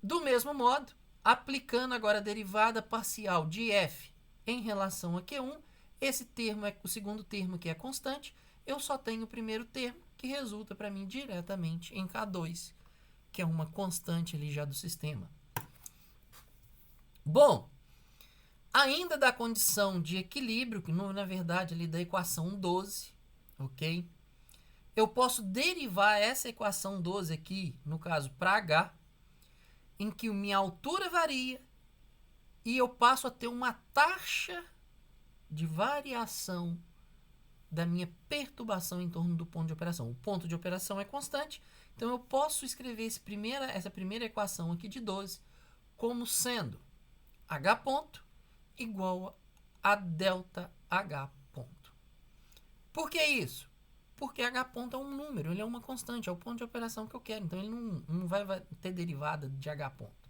Do mesmo modo, aplicando agora a derivada parcial de f em relação a Q1, esse termo é o segundo termo que é constante, eu só tenho o primeiro termo, que resulta para mim diretamente em K2, que é uma constante ali já do sistema. Bom, ainda da condição de equilíbrio, que na verdade ali da equação 12, ok? Eu posso derivar essa equação 12 aqui, no caso para H, em que minha altura varia e eu passo a ter uma taxa de variação da minha perturbação em torno do ponto de operação. O ponto de operação é constante, então eu posso escrever essa primeira equação aqui de 12 como sendo H ponto igual a delta H ponto. Por que isso? Porque H ponto é um número, ele é uma constante, é o ponto de operação que eu quero, então ele não vai ter derivada de H ponto.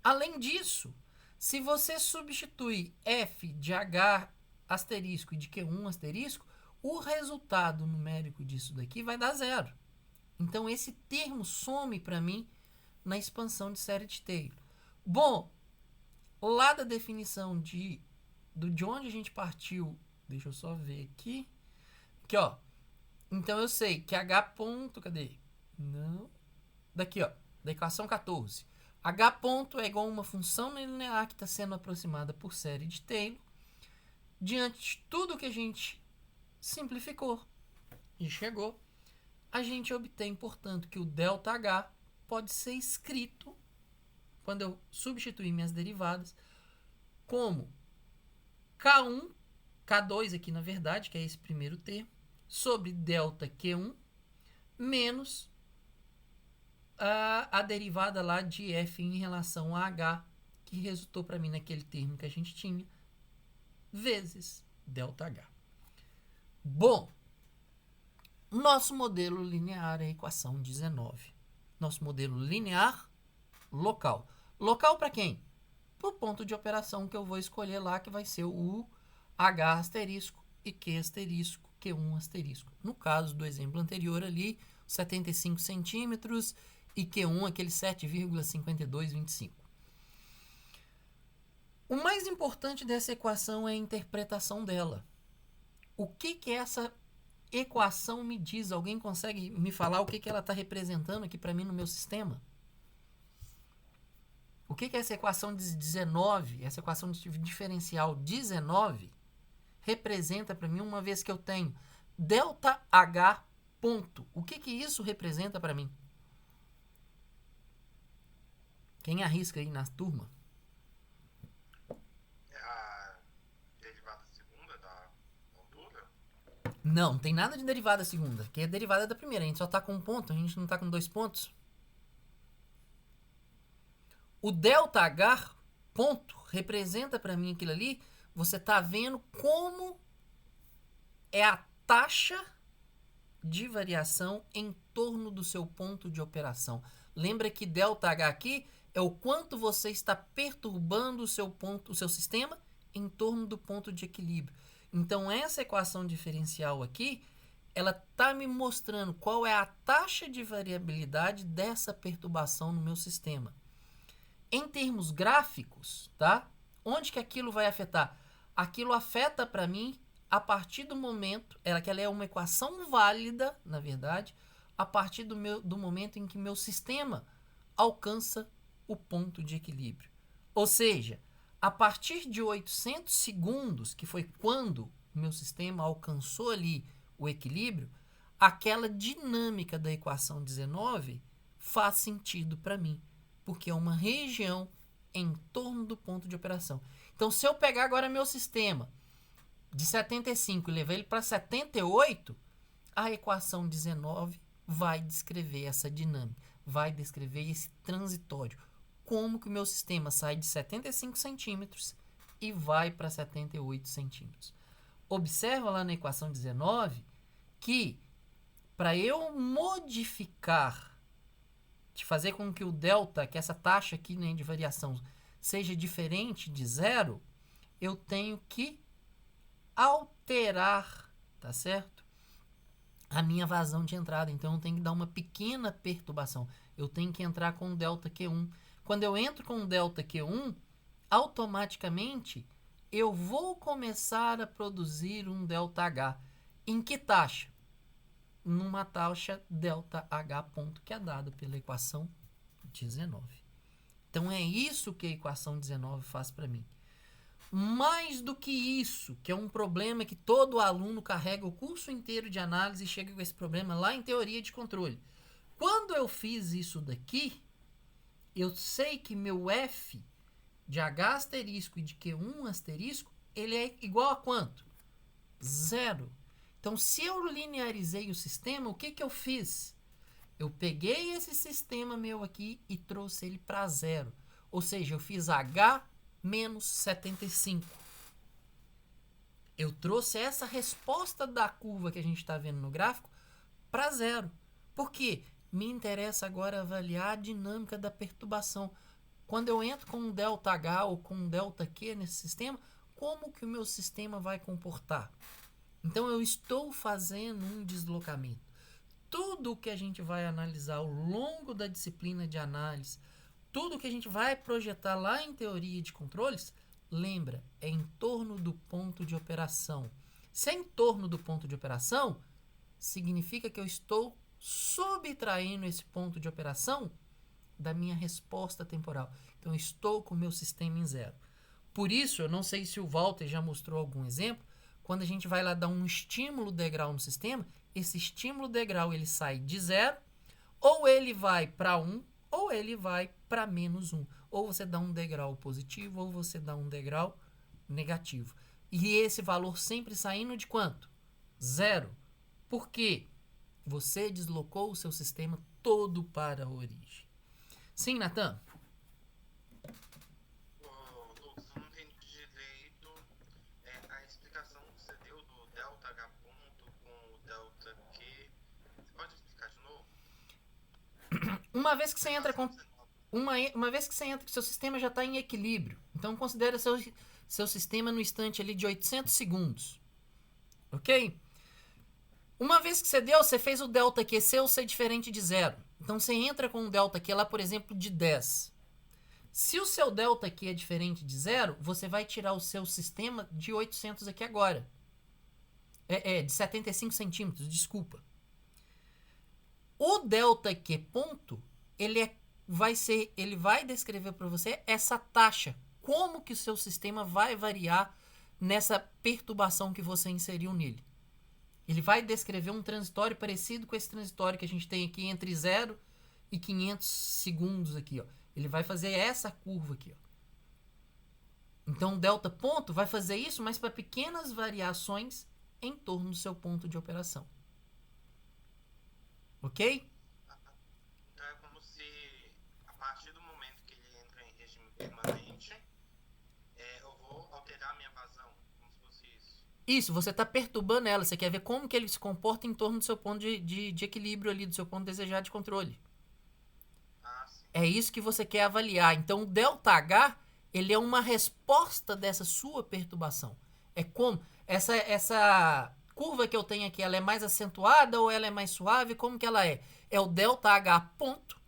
Além disso, se você substitui f de H asterisco e de Q1 asterisco, o resultado numérico disso daqui vai dar zero. Então, esse termo some para mim na expansão de série de Taylor. Bom, lá da definição de onde a gente partiu, deixa eu só ver aqui. Aqui, ó. Então, eu sei que H ponto, cadê? Não. Daqui, ó. da equação 14. H ponto é igual a uma função linear que está sendo aproximada por série de Taylor. Diante de tudo que a gente simplificou e chegou, a gente obtém, portanto, que o ΔH pode ser escrito, quando eu substituir minhas derivadas, como K1, K2 aqui na verdade, que é esse primeiro termo, sobre ΔQ1 menos a derivada lá de F em relação a H, que resultou para mim naquele termo que a gente tinha, vezes ΔH. Bom, nosso modelo linear é a equação 19. Nosso modelo linear local. Local para quem? Para o ponto de operação que eu vou escolher lá, que vai ser o H asterisco e Q asterisco, Q1 asterisco. No caso do exemplo anterior ali, 75 centímetros e Q1 aquele 7,5225. O mais importante dessa equação é a interpretação dela. O que essa equação me diz? Alguém consegue me falar o que ela está representando aqui para mim no meu sistema? O que essa equação de 19, essa equação de diferencial 19, representa para mim, uma vez que eu tenho ΔH ponto? O que isso representa para mim? Quem arrisca aí na turma? A derivada segunda da altura? Não tem nada de derivada segunda, que é derivada da primeira. A gente só está com um ponto, a gente não está com 2 pontos. O ΔH ponto representa para mim aquilo ali. Você está vendo como é a taxa de variação em torno do seu ponto de operação. Lembra que ΔH aqui é o quanto você está perturbando o seu sistema em torno do ponto de equilíbrio. Então, essa equação diferencial aqui, ela está me mostrando qual é a taxa de variabilidade dessa perturbação no meu sistema. Em termos gráficos, tá? Onde que aquilo vai afetar? Aquilo afeta para mim a partir do momento, ela é uma equação válida, na verdade, a partir do momento em que meu sistema alcança o ponto de equilíbrio. Ou seja, a partir de 800 segundos, que foi quando o meu sistema alcançou ali o equilíbrio, aquela dinâmica da equação 19 faz sentido para mim, porque é uma região em torno do ponto de operação. Então, se eu pegar agora meu sistema de 75 e levar ele para 78, a equação 19 vai descrever essa dinâmica, vai descrever esse transitório. Como que o meu sistema sai de 75 centímetros e vai para 78 centímetros. Observa lá na equação 19 que para eu modificar, de fazer com que o delta, que essa taxa aqui, né, de variação, seja diferente de zero, eu tenho que alterar, tá certo? A minha vazão de entrada. Então, eu tenho que dar uma pequena perturbação. Eu tenho que entrar com o delta Q1. Quando eu entro com o delta Q1, automaticamente eu vou começar a produzir um ΔH. Em que taxa? Numa taxa ΔH ponto, que é dada pela equação 19. Então, é isso que a equação 19 faz para mim. Mais do que isso, que é um problema que todo aluno carrega o curso inteiro de análise e chega com esse problema lá em teoria de controle. Quando eu fiz isso daqui, eu sei que meu F de H asterisco e de Q1 asterisco, ele é igual a quanto? 0. Então, se eu linearizei o sistema, o que eu fiz? Eu peguei esse sistema meu aqui e trouxe ele para 0. Ou seja, eu fiz H menos 75. Eu trouxe essa resposta da curva que a gente está vendo no gráfico para 0. Por quê? Me interessa agora avaliar a dinâmica da perturbação. Quando eu entro com um ΔH ou com um ΔQ nesse sistema, como que o meu sistema vai comportar? Então, eu estou fazendo um deslocamento. Tudo que a gente vai analisar ao longo da disciplina de análise, tudo que a gente vai projetar lá em teoria de controles, lembra, é em torno do ponto de operação. Se é em torno do ponto de operação, significa que eu estou subtraindo esse ponto de operação da minha resposta temporal. Então, eu estou com o meu sistema em 0. Por isso, eu não sei se o Walter já mostrou algum exemplo, quando a gente vai lá dar um estímulo degrau no sistema, esse estímulo degrau ele sai de 0, ou ele vai para 1, ou ele vai para -1. Ou você dá um degrau positivo, ou você dá um degrau negativo. E esse valor sempre saindo de quanto? 0. Por quê? Você deslocou o seu sistema todo para a origem. Sim, Natan? Lucas, eu não entendi direito a explicação que você deu do ΔH ponto com o ΔQ. Você pode explicar de novo? Uma vez que você entra com... Uma vez que você entra, seu sistema já está em equilíbrio. Então, considera seu sistema no instante ali de 800 segundos. Ok? Uma vez que você fez o ΔQ seu ser diferente de 0. Então, você entra com um ΔQ lá, por exemplo, de 10. Se o seu ΔQ é diferente de 0, você vai tirar o seu sistema de 800 aqui agora. De 75 centímetros, desculpa. O ΔQ ponto, ele vai descrever para você essa taxa. Como que o seu sistema vai variar nessa perturbação que você inseriu nele. Ele vai descrever um transitório parecido com esse transitório que a gente tem aqui entre 0 e 500 segundos aqui, ó. Ele vai fazer essa curva aqui, ó. Então, o delta ponto vai fazer isso, mas para pequenas variações em torno do seu ponto de operação. Ok? Então é como se, a partir do momento que ele entra em regime permanente, eu vou alterar a minha vazão, como se fosse isso. Isso, você está perturbando ela. Você quer ver como que ele se comporta em torno do seu ponto de equilíbrio ali, do seu ponto desejado de controle. Sim. É isso que você quer avaliar. Então, o ΔH, ele é uma resposta dessa sua perturbação. É como essa curva que eu tenho aqui, ela é mais acentuada ou ela é mais suave? Como que ela é? É o ΔH ponto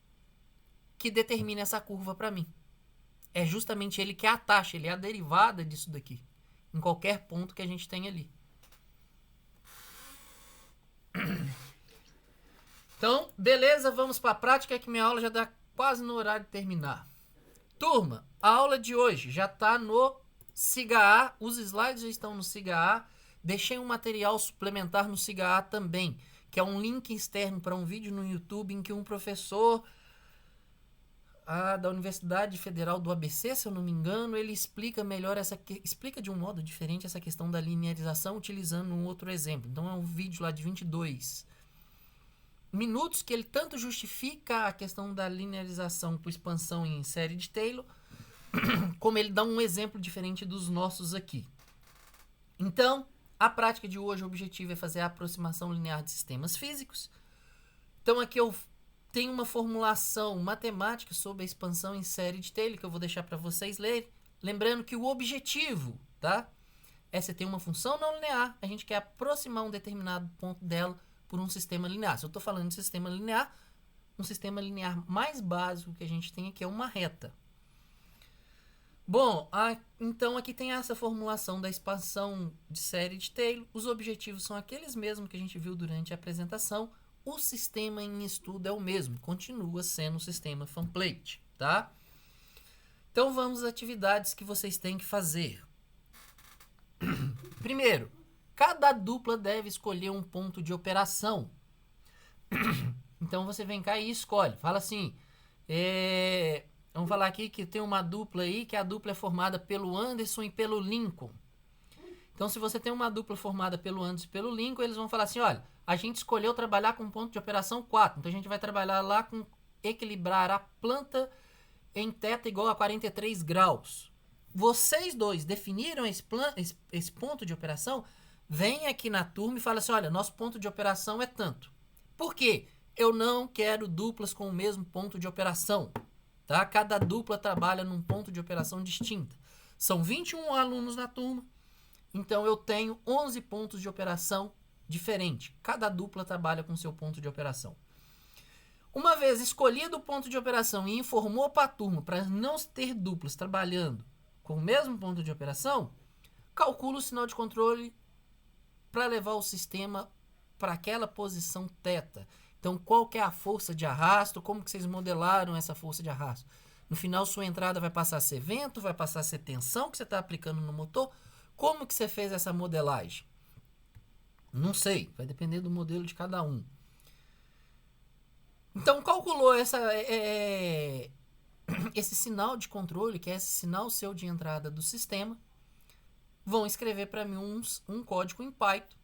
que determina essa curva para mim. É justamente ele que é a taxa, ele é a derivada disso daqui. Em qualquer ponto que a gente tem ali. Então, beleza, vamos para a prática que minha aula já dá quase no horário de terminar. Turma, a aula de hoje já está no SIGA-A, os slides já estão no SIGA-A. Deixei um material suplementar no SIGA-A também, que é um link externo para um vídeo no YouTube em que um professor da Universidade Federal do ABC, se eu não me engano, ele explica melhor explica de um modo diferente essa questão da linearização utilizando um outro exemplo. Então é um vídeo lá de 22 minutos que ele tanto justifica a questão da linearização por expansão em série de Taylor, como ele dá um exemplo diferente dos nossos aqui. Então, a prática de hoje, o objetivo é fazer a aproximação linear de sistemas físicos. Então aqui eu tenho uma formulação matemática sobre a expansão em série de Taylor, que eu vou deixar para vocês lerem. Lembrando que o objetivo, tá, é você ter uma função não linear, a gente quer aproximar um determinado ponto dela por um sistema linear. Se eu estou falando de sistema linear, um sistema linear mais básico que a gente tem aqui é uma reta. Bom, então aqui tem essa formulação da expansão de série de Taylor. Os objetivos são aqueles mesmos que a gente viu durante a apresentação. O sistema em estudo é o mesmo, continua sendo o sistema fanplate, tá? Então vamos às atividades que vocês têm que fazer. Primeiro, cada dupla deve escolher um ponto de operação. Então você vem cá e escolhe. Fala assim, vamos falar aqui que tem uma dupla aí, que a dupla é formada pelo Anderson e pelo Lincoln. Então, se você tem uma dupla formada pelo Anderson e pelo Lincoln, eles vão falar assim, olha, a gente escolheu trabalhar com ponto de operação 4. Então, a gente vai trabalhar lá com equilibrar a planta em θ igual a 43 graus. Vocês dois definiram esse ponto de operação? Vem aqui na turma e fala assim, olha, nosso ponto de operação é tanto. Por quê? Eu não quero duplas com o mesmo ponto de operação. Tá? Cada dupla trabalha num ponto de operação distinto. São 21 alunos na turma. Então, eu tenho 11 pontos de operação diferentes. Cada dupla trabalha com seu ponto de operação. Uma vez escolhido o ponto de operação e informou para a turma para não ter duplas trabalhando com o mesmo ponto de operação, calcula o sinal de controle para levar o sistema para aquela posição θ. Então, qual que é a força de arrasto? Como que vocês modelaram essa força de arrasto? No final, sua entrada vai passar a ser vento, vai passar a ser tensão que você está aplicando no motor. Como que você fez essa modelagem? Não sei, vai depender do modelo de cada um. Então, calculou esse sinal de controle, que é esse sinal seu de entrada do sistema. Vão escrever para mim um código em Python,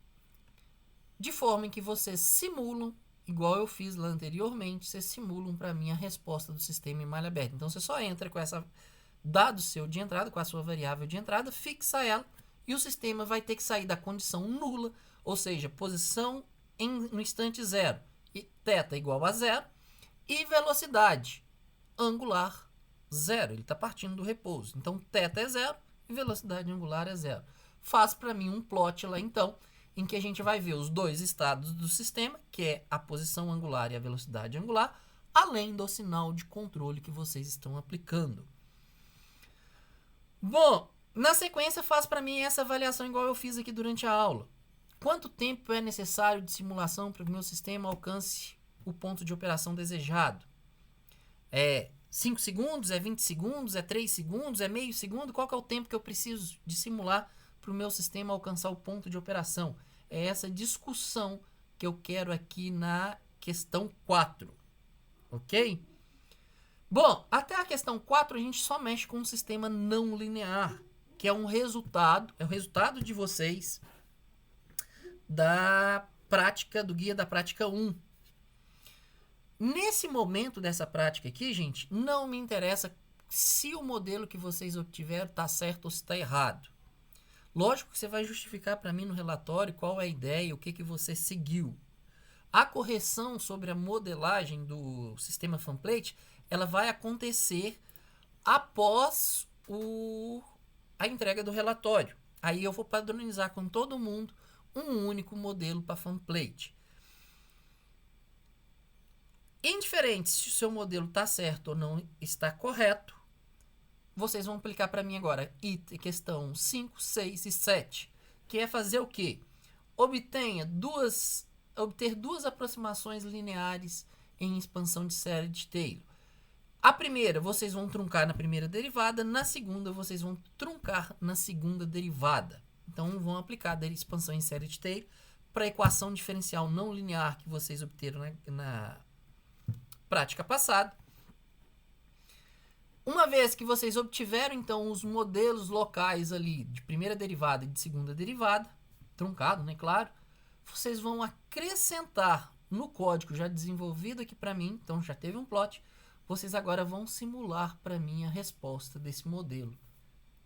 de forma em que vocês simulam, igual eu fiz lá anteriormente, vocês simulam para mim a resposta do sistema em malha aberta. Então, você só entra com essa dado seu de entrada, com a sua variável de entrada, fixa ela, e o sistema vai ter que sair da condição nula, ou seja, posição no instante zero, e θ igual a zero, e velocidade angular zero. Ele está partindo do repouso. Então, θ é zero e velocidade angular é zero. Faz para mim um plot lá, então, em que a gente vai ver os dois estados do sistema, que é a posição angular e a velocidade angular, além do sinal de controle que vocês estão aplicando. Bom, na sequência faz para mim essa avaliação igual eu fiz aqui durante a aula. Quanto tempo é necessário de simulação para que o meu sistema alcance o ponto de operação desejado? É 5 segundos? É 20 segundos? É 3 segundos? É meio segundo? Qual que é o tempo que eu preciso de simular para o meu sistema alcançar o ponto de operação? É essa discussão que eu quero aqui na questão 4. Ok? Bom, até a questão 4 a gente só mexe com um sistema não linear, que é o resultado de vocês da prática, do guia da prática 1. Nesse momento dessa prática aqui, gente, não me interessa se o modelo que vocês obtiveram está certo ou se está errado. Lógico que você vai justificar para mim no relatório qual é a ideia, o que você seguiu. A correção sobre a modelagem do sistema fanplate, ela vai acontecer após a entrega do relatório. Aí eu vou padronizar com todo mundo um único modelo para fanplate. Indiferente se o seu modelo está certo ou não está correto, vocês vão aplicar para mim agora questão 5, 6 e 7, que é fazer o quê? Obter duas aproximações lineares em expansão de série de Taylor. A primeira, vocês vão truncar na primeira derivada, na segunda, vocês vão truncar na segunda derivada. Então, vão aplicar a expansão em série de Taylor para a equação diferencial não linear que vocês obteram na prática passada. Uma vez que vocês obtiveram, então, os modelos locais ali de primeira derivada e de segunda derivada, truncado, né, claro, vocês vão acrescentar no código já desenvolvido aqui para mim, então já teve um plot, vocês agora vão simular para mim a resposta desse modelo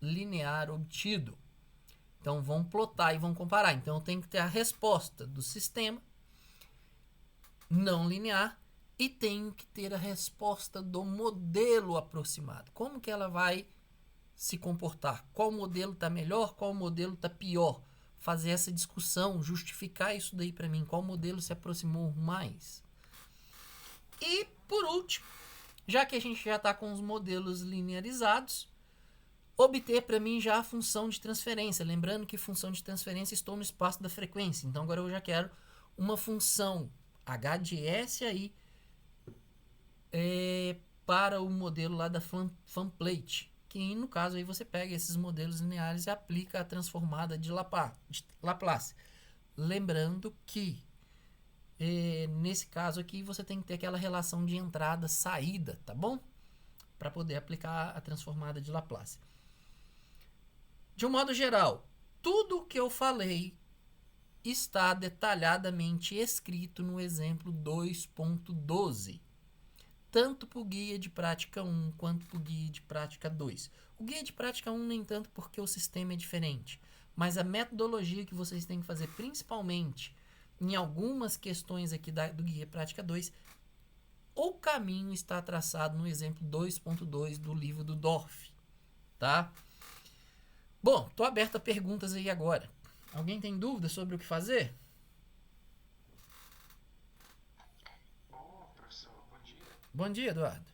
linear obtido. Então, vão plotar e vão comparar. Então, eu tenho que ter a resposta do sistema não linear e tenho que ter a resposta do modelo aproximado. Como que ela vai se comportar? Qual modelo está melhor? Qual modelo está pior? Fazer essa discussão, justificar isso daí para mim. Qual modelo se aproximou mais? E, por último, já que a gente já está com os modelos linearizados, obter para mim já a função de transferência. Lembrando que função de transferência estou no espaço da frequência. Então, agora eu já quero uma função h de s aí para o modelo lá da fanplate. Que, no caso, aí você pega esses modelos lineares e aplica a transformada de Laplace. Lembrando que, nesse caso aqui, você tem que ter aquela relação de entrada-saída, tá bom? Para poder aplicar a transformada de Laplace. De um modo geral, tudo o que eu falei está detalhadamente escrito no exemplo 2.12. Tanto para o guia de prática 1 quanto para o guia de prática 2. O guia de prática 1 nem tanto porque o sistema é diferente, mas a metodologia que vocês têm que fazer, principalmente em algumas questões aqui do guia prática 2, o caminho está traçado no exemplo 2.2 do livro do Dorff, tá? Bom, estou aberto a perguntas aí agora. Alguém tem dúvida sobre o que fazer? Bom dia, Eduardo.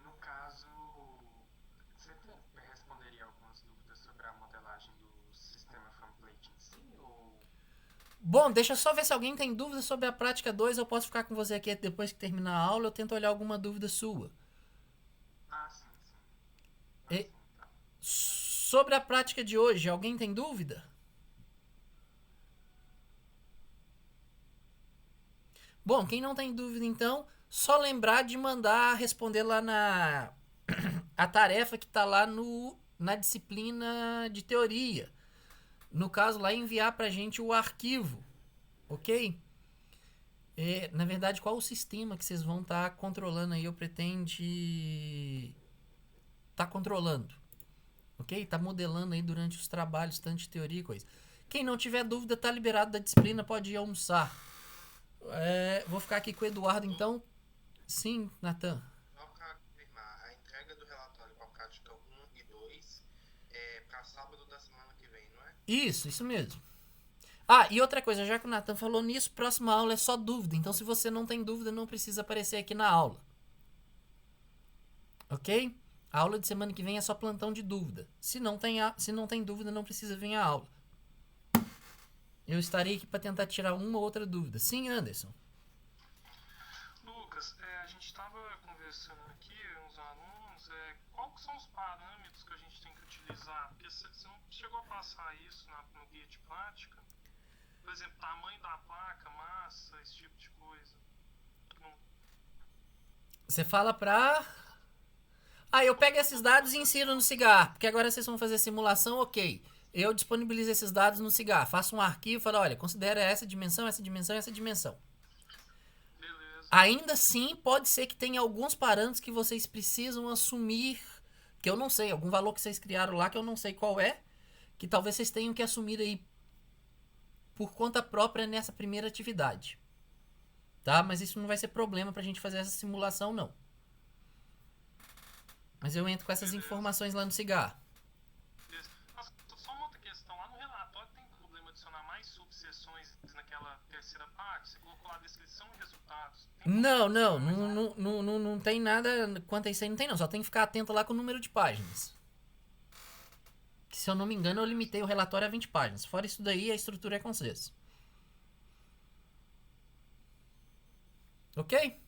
No caso, você responderia algumas dúvidas sobre a modelagem do sistema fanplate em si? Ou... Bom, deixa eu só ver se alguém tem dúvida sobre a prática 2. Eu posso ficar com você aqui depois que terminar a aula. Eu tento olhar alguma dúvida sua. Ah, sim, sim. Ah, E- sim, tá. sobre a prática de hoje, alguém tem dúvida? Bom, quem não tem dúvida, então, só lembrar de mandar responder lá na a tarefa que está lá na disciplina de teoria. No caso, lá enviar para a gente o arquivo, ok? Na verdade, qual o sistema que vocês vão estar controlando aí? Eu pretende tá controlando, ok? Tá modelando aí durante os trabalhos, tanto de teoria e coisa. Quem não tiver dúvida, tá liberado da disciplina, pode ir almoçar. Vou ficar aqui com o Eduardo, então. Sim, Natan. Só para confirmar, a entrega do relatório para a prática 1 e 2 é para sábado da semana que vem, não é? Isso mesmo. Ah, e outra coisa, já que o Natan falou nisso, próxima aula é só dúvida. Então, se você não tem dúvida, não precisa aparecer aqui na aula. Ok? A aula de semana que vem é só plantão de dúvida. Se não tem dúvida, não precisa vir à aula. Eu estarei aqui para tentar tirar uma ou outra dúvida. Sim, Anderson. Lucas, a gente estava conversando aqui, uns alunos, quais são os parâmetros que a gente tem que utilizar? Porque você não chegou a passar isso no guia de prática? Por exemplo, tamanho da placa, massa, esse tipo de coisa. Não. Você fala pra... eu pego esses dados e insiro no cigarro. Porque agora vocês vão fazer simulação, ok. Eu disponibilizo esses dados no cigarro. Faço um arquivo e falo, olha, considera essa dimensão, essa dimensão e essa dimensão. Beleza. Ainda assim, pode ser que tenha alguns parâmetros que vocês precisam assumir, que eu não sei, algum valor que vocês criaram lá que eu não sei qual é, que talvez vocês tenham que assumir aí por conta própria nessa primeira atividade. Tá? Mas isso não vai ser problema pra gente fazer essa simulação, não. Mas eu entro com essas informações lá no cigarro. Beleza. Nossa, só uma outra questão. Lá no relatório tem problema adicionar mais subseções naquela terceira parte? Você colocou lá a descrição e resultados. Não tem nada quanto a isso aí, não tem não. Só tem que ficar atento lá com o número de páginas. Que, se eu não me engano, eu limitei o relatório a 20 páginas. Fora isso daí, a estrutura é com vocês. Ok?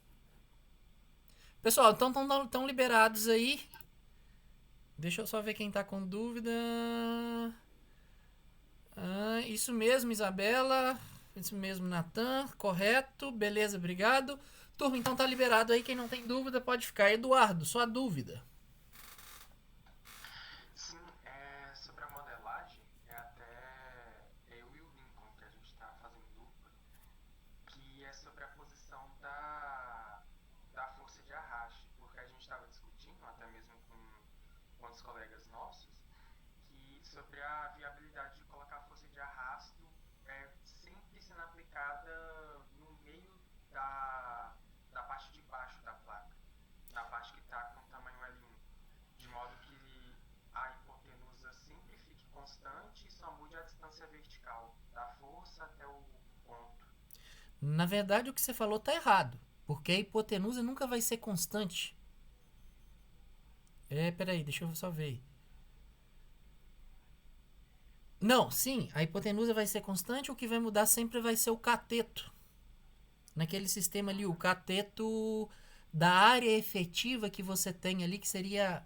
Pessoal, então estão liberados aí. Deixa eu só ver quem tá com dúvida. Isso mesmo, Isabela. Isso mesmo, Natan. Correto. Beleza, obrigado. Turma, então tá liberado aí. Quem não tem dúvida pode ficar. Eduardo, sua dúvida. Sim, sobre a modelagem, até eu e o Lincoln que a gente está fazendo dupla, que é sobre a posição da força de arraste, porque a gente estava discutindo, até mesmo com outros colegas nossos, que sobre a viabilidade de colocar a força de arrasto sempre sendo aplicada no meio da parte de baixo da placa, na parte que está com o tamanho L1, de modo que a hipotenusa sempre fique constante e só mude a distância vertical da força até o ponto. Na verdade, o que você falou tá errado. Porque a hipotenusa nunca vai ser constante. Peraí, deixa eu só ver. Não, sim, a hipotenusa vai ser constante. O que vai mudar sempre vai ser o cateto. Naquele sistema ali, o cateto da área efetiva que você tem ali, que seria...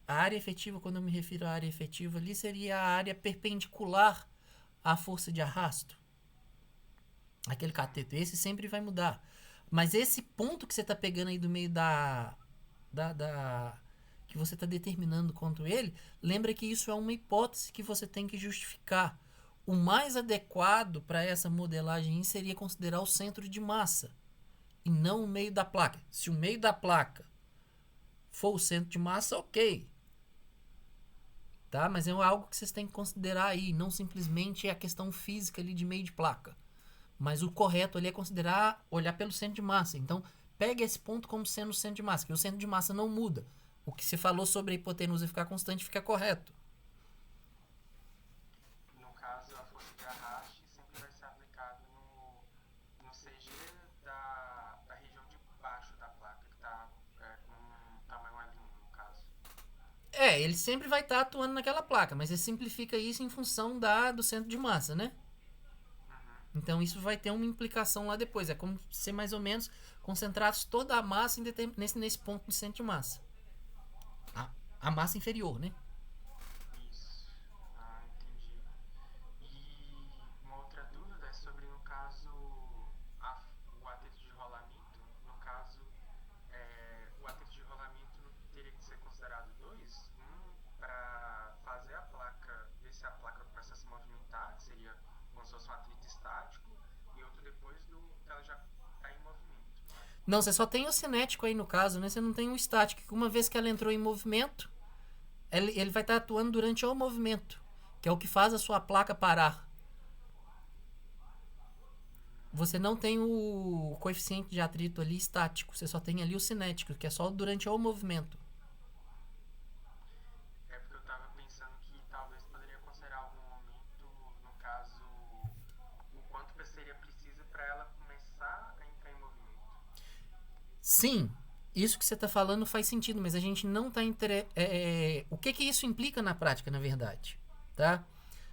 A área efetiva, quando eu me refiro à área efetiva ali, seria a área perpendicular à força de arrasto. Aquele cateto, esse sempre vai mudar. Mas esse ponto que você está pegando aí do meio que você está determinando quanto ele, lembra que isso é uma hipótese que você tem que justificar. O mais adequado para essa modelagem seria considerar o centro de massa e não o meio da placa. Se o meio da placa for o centro de massa, ok. Tá? Mas é algo que vocês têm que considerar aí, não simplesmente a questão física ali de meio de placa. Mas o correto ali é olhar pelo centro de massa. Então, pega esse ponto como sendo o centro de massa, que o centro de massa não muda. O que você falou sobre a hipotenusa ficar constante fica correto. No caso, a força de arraste sempre vai ser aplicada no CG da região de baixo da placa, que está com tamanho L1, no caso. Ele sempre vai estar atuando naquela placa, mas você simplifica isso em função do centro de massa, né? Então isso vai ter uma implicação lá depois. É como se mais ou menos concentrasse toda a massa nesse ponto de centro de massa. A massa inferior, né? Isso. Entendi. E uma outra dúvida é sobre, no caso, o atrito de rolamento. No caso, o atrito de rolamento não teria que ser considerado dois? Um para fazer a placa, ver se a placa começa a se movimentar, que seria como se fosse um atrito estático, e outro depois que ela já está em movimento. Não, você só tem o cinético aí no caso, né? Você não tem o estático. Uma vez que ela entrou em movimento, ele vai estar atuando durante o movimento, que é o que faz a sua placa parar. Você não tem o coeficiente de atrito ali estático, você só tem ali o cinético, que é só durante o movimento. É porque eu estava pensando que talvez poderia considerar algum momento, no caso, o quanto seria preciso para ela começar a entrar em movimento. Sim, isso que você está falando faz sentido, mas a gente não está o que isso implica na prática, na verdade, tá?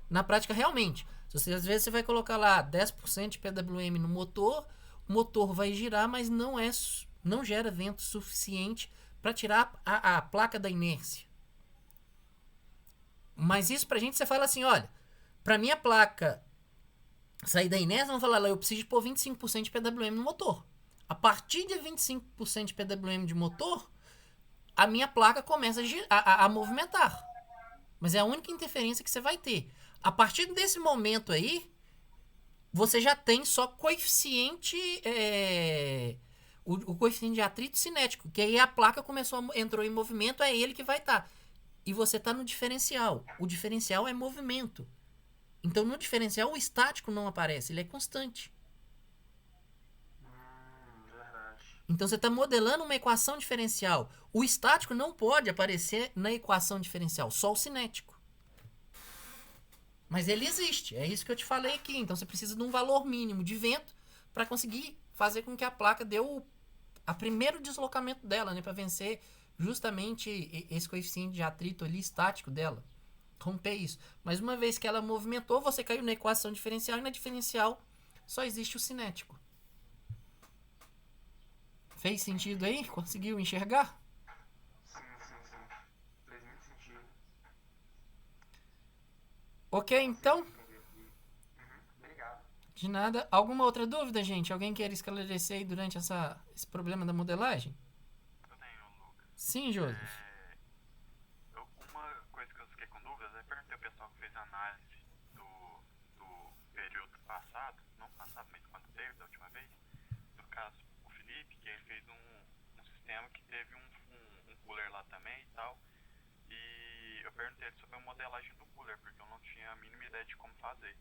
Na prática, realmente, às vezes você vai colocar lá 10% de PWM no motor, o motor vai girar, mas não gera vento suficiente para tirar a placa da inércia. Mas isso pra gente, você fala assim, olha, pra minha placa sair da inércia, vamos falar lá, eu preciso de pôr 25% de PWM no motor. A partir de 25% de PWM de motor, a minha placa começa a movimentar. Mas é a única interferência que você vai ter. A partir desse momento aí, você já tem só coeficiente, o coeficiente de atrito cinético, que aí a placa entrou em movimento, é ele que vai estar. E você está no diferencial. O diferencial é movimento. Então, no diferencial, o estático não aparece, ele é constante. Verdade. Então, você está modelando uma equação diferencial. O estático não pode aparecer na equação diferencial, só o cinético. Mas ele existe, é isso que eu te falei aqui. Então, você precisa de um valor mínimo de vento para conseguir fazer com que a placa dê o primeiro deslocamento dela, né, para vencer justamente esse coeficiente de atrito ali estático dela. Romper isso. Mas uma vez que ela movimentou, você caiu na equação diferencial e na diferencial só existe o cinético. Fez sentido aí? Conseguiu enxergar? Sim. Fez muito sentido. Ok, então? Obrigado. De nada. Alguma outra dúvida, gente? Alguém quer esclarecer aí durante esse problema da modelagem? Eu tenho, Lucas. Sim, Joseph. Uma coisa que eu fiquei com dúvidas, eu perguntei ao pessoal que fez análise do período passado, não passado, mas quando teve da última vez, no caso o Felipe, que ele fez um sistema que teve um cooler lá também e tal, e eu perguntei ele sobre a modelagem do cooler, porque eu não tinha a mínima ideia de como fazer.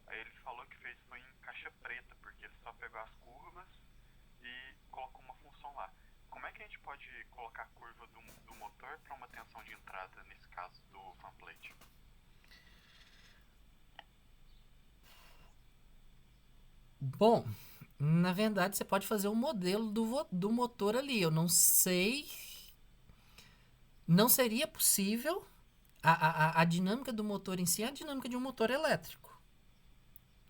Aí ele falou que fez foi em caixa preta, porque ele só pegou as curvas e colocou uma função lá. Como é que a gente pode colocar a curva do motor para uma tensão de entrada, nesse caso do fanplate? Bom, na verdade você pode fazer o modelo do motor ali. Eu não sei. Não seria possível. A dinâmica do motor em si é a dinâmica de um motor elétrico.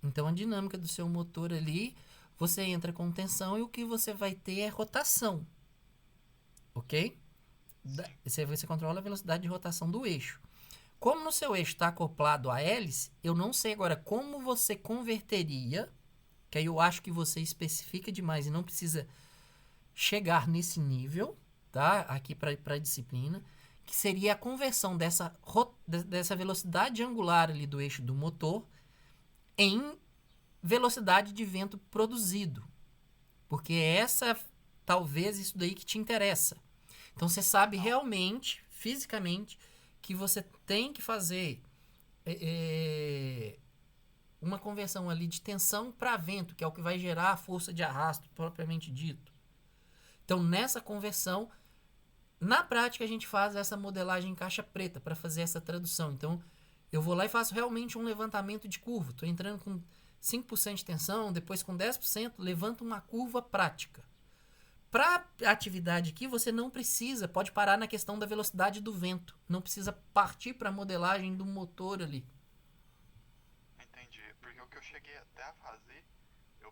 Então a dinâmica do seu motor ali, você entra com tensão e o que você vai ter é rotação. Ok? Você controla a velocidade de rotação do eixo. Como no seu eixo está acoplado à hélice, eu não sei agora como você converteria, que aí eu acho que você especifica demais e não precisa chegar nesse nível, tá? Aqui para a disciplina, que seria a conversão dessa velocidade angular ali do eixo do motor em velocidade de vento produzido. Porque talvez isso daí que te interessa. Então você sabe realmente, fisicamente, que você tem que fazer uma conversão ali de tensão para vento, que é o que vai gerar a força de arrasto propriamente dito. Então nessa conversão, na prática a gente faz essa modelagem em caixa preta para fazer essa tradução. Então eu vou lá e faço realmente um levantamento de curva. Estou entrando com 5% de tensão, depois com 10%, levanto uma curva prática. Para a atividade aqui, você não precisa, pode parar na questão da velocidade do vento. Não precisa partir para a modelagem do motor ali. Entendi, porque o que eu cheguei até a fazer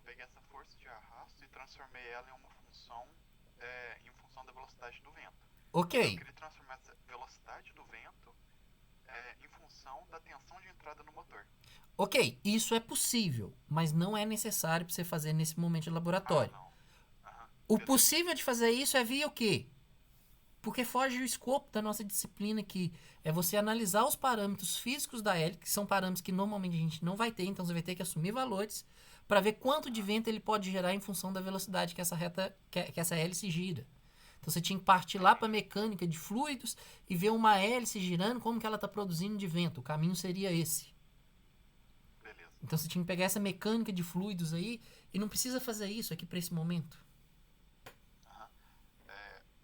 peguei essa força de arrasto e transformei ela em uma função, em função da velocidade do vento. Eu Ok. queria transformar essa velocidade do vento em função da tensão de entrada no motor. Ok, isso é possível, mas não é necessário para você fazer nesse momento de laboratório. Não. Aham. O Beleza. possível de fazer isso é via o quê? Porque foge o escopo da nossa disciplina, que é você analisar os parâmetros físicos da hélice, que são parâmetros que normalmente a gente não vai ter, então você vai ter que assumir valores para ver quanto de vento ele pode gerar em função da velocidade que essa hélice gira. Então você tinha que partir lá para a mecânica de fluidos e ver uma hélice girando, como que ela está produzindo de vento. O caminho seria esse. Beleza. Então você tinha que pegar essa mecânica de fluidos aí e não precisa fazer isso aqui para esse momento.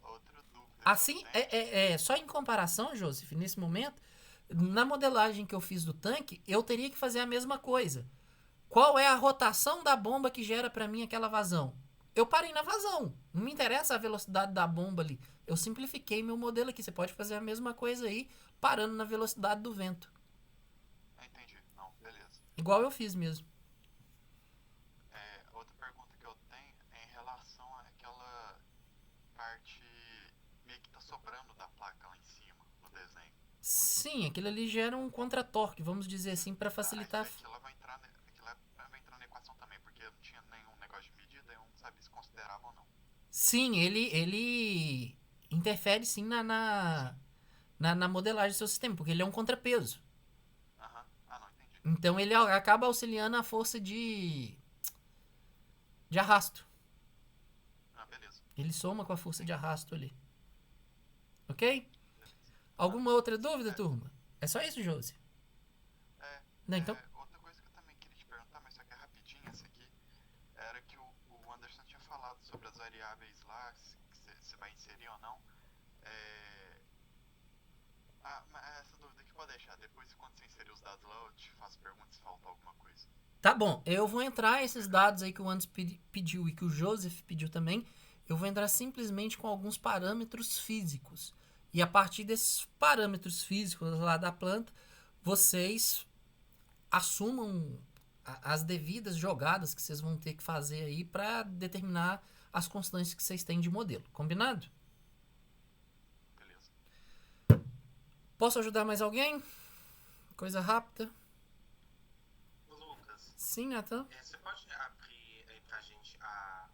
Outra dúvida Assim, que eu tenho, só em comparação, Joseph, nesse momento, na modelagem que eu fiz do tanque, eu teria que fazer a mesma coisa. Qual é a rotação da bomba que gera para mim aquela vazão? Eu parei na vazão. Não me interessa a velocidade da bomba ali. Eu simplifiquei meu modelo aqui. Você pode fazer a mesma coisa aí, parando na velocidade do vento. entendi. Não, beleza. Igual eu fiz mesmo. Outra pergunta que eu tenho é em relação àquela parte meio que tá sobrando da placa lá em cima, no desenho. Sim, aquilo ali gera um contratorque, vamos dizer assim, para facilitar. Aquilo vai entrar na equação também, porque eu não tinha nenhum negócio de medida, eu não sabia se considerava ou não. Sim, ele interfere sim na modelagem do seu sistema, porque ele é um contrapeso. Aham. Não, entendi. Então ele acaba auxiliando a força de arrasto. Beleza. Ele soma com a força de arrasto ali. Ok? Alguma outra dúvida, turma? É só isso, Josi? Não, então. Outra coisa que eu também queria te perguntar, mas só que é rapidinho essa aqui, era que o Anderson tinha falado sobre as variáveis lá, que você vai inserir ou não. Mas essa dúvida aqui pode deixar. Depois, quando você inserir os dados lá, eu te faço perguntas se faltou alguma coisa. Tá bom, eu vou entrar esses dados aí que o Anderson pediu e que o Joseph pediu também. Eu vou entrar simplesmente com alguns parâmetros físicos. E a partir desses parâmetros físicos lá da planta, vocês assumam as devidas jogadas que vocês vão ter que fazer aí para determinar as constâncias que vocês têm de modelo. Combinado? Beleza. Posso ajudar mais alguém? Coisa rápida. Lucas, Sim, Nathan? você pode abrir aí pra gente a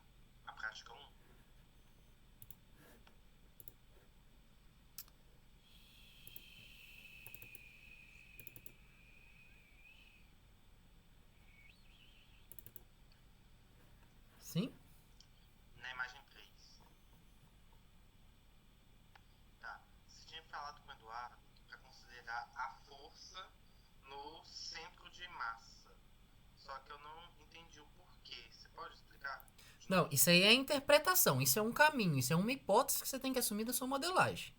prática 1? Sim? Na imagem 3. Tá. Você tinha falado com o Eduardo para considerar a força no centro de massa. Só que eu não entendi o porquê. Você pode explicar? Não, isso aí é interpretação, isso é um caminho, isso é uma hipótese que você tem que assumir da sua modelagem.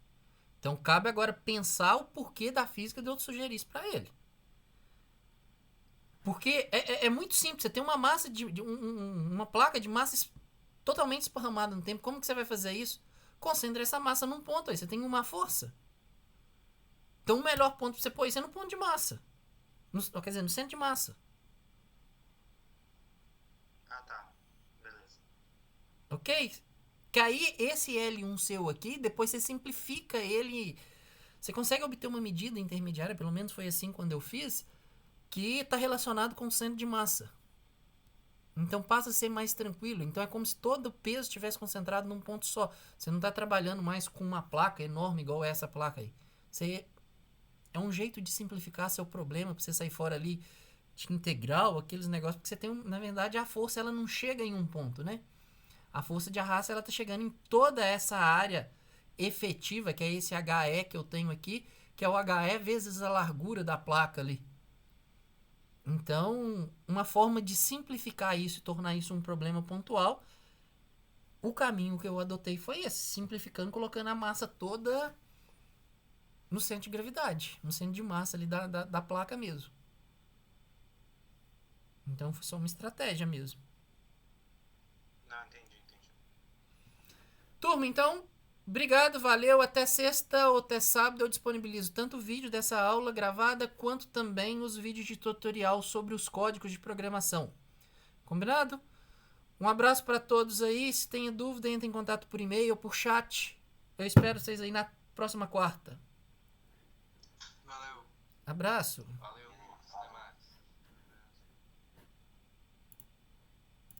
Então cabe agora pensar o porquê da física de eu sugerir isso para ele. Porque é muito simples, você tem uma massa uma placa de massa totalmente esparramada no tempo. Como que você vai fazer isso? Concentra essa massa num ponto aí, você tem uma força. Então o melhor ponto para você pôr isso é no ponto de massa. Quer dizer, no centro de massa. Tá. Beleza. Ok? Que aí esse L1 seu aqui, depois você simplifica ele. Você consegue obter uma medida intermediária, pelo menos foi assim quando eu fiz, que está relacionado com o centro de massa. Então passa a ser mais tranquilo. Então é como se todo o peso estivesse concentrado num ponto só. Você não está trabalhando mais com uma placa enorme igual essa placa aí. É um jeito de simplificar seu problema para você sair fora ali de integral, aqueles negócios. Porque você tem, na verdade, a força ela não chega em um ponto, né? A força de arrasto ela está chegando em toda essa área efetiva, que é esse HE que eu tenho aqui, que é o HE vezes a largura da placa ali. Então, uma forma de simplificar isso e tornar isso um problema pontual, o caminho que eu adotei foi esse, simplificando, colocando a massa toda no centro de gravidade, no centro de massa ali da placa mesmo. Então, foi só uma estratégia mesmo. Não, entendi. Turma, então, obrigado, valeu. Até sexta ou até sábado eu disponibilizo tanto o vídeo dessa aula gravada quanto também os vídeos de tutorial sobre os códigos de programação. Combinado? Um abraço para todos aí. Se tem dúvida, entre em contato por e-mail ou por chat. Eu espero vocês aí na próxima quarta. Valeu. Abraço. Valeu.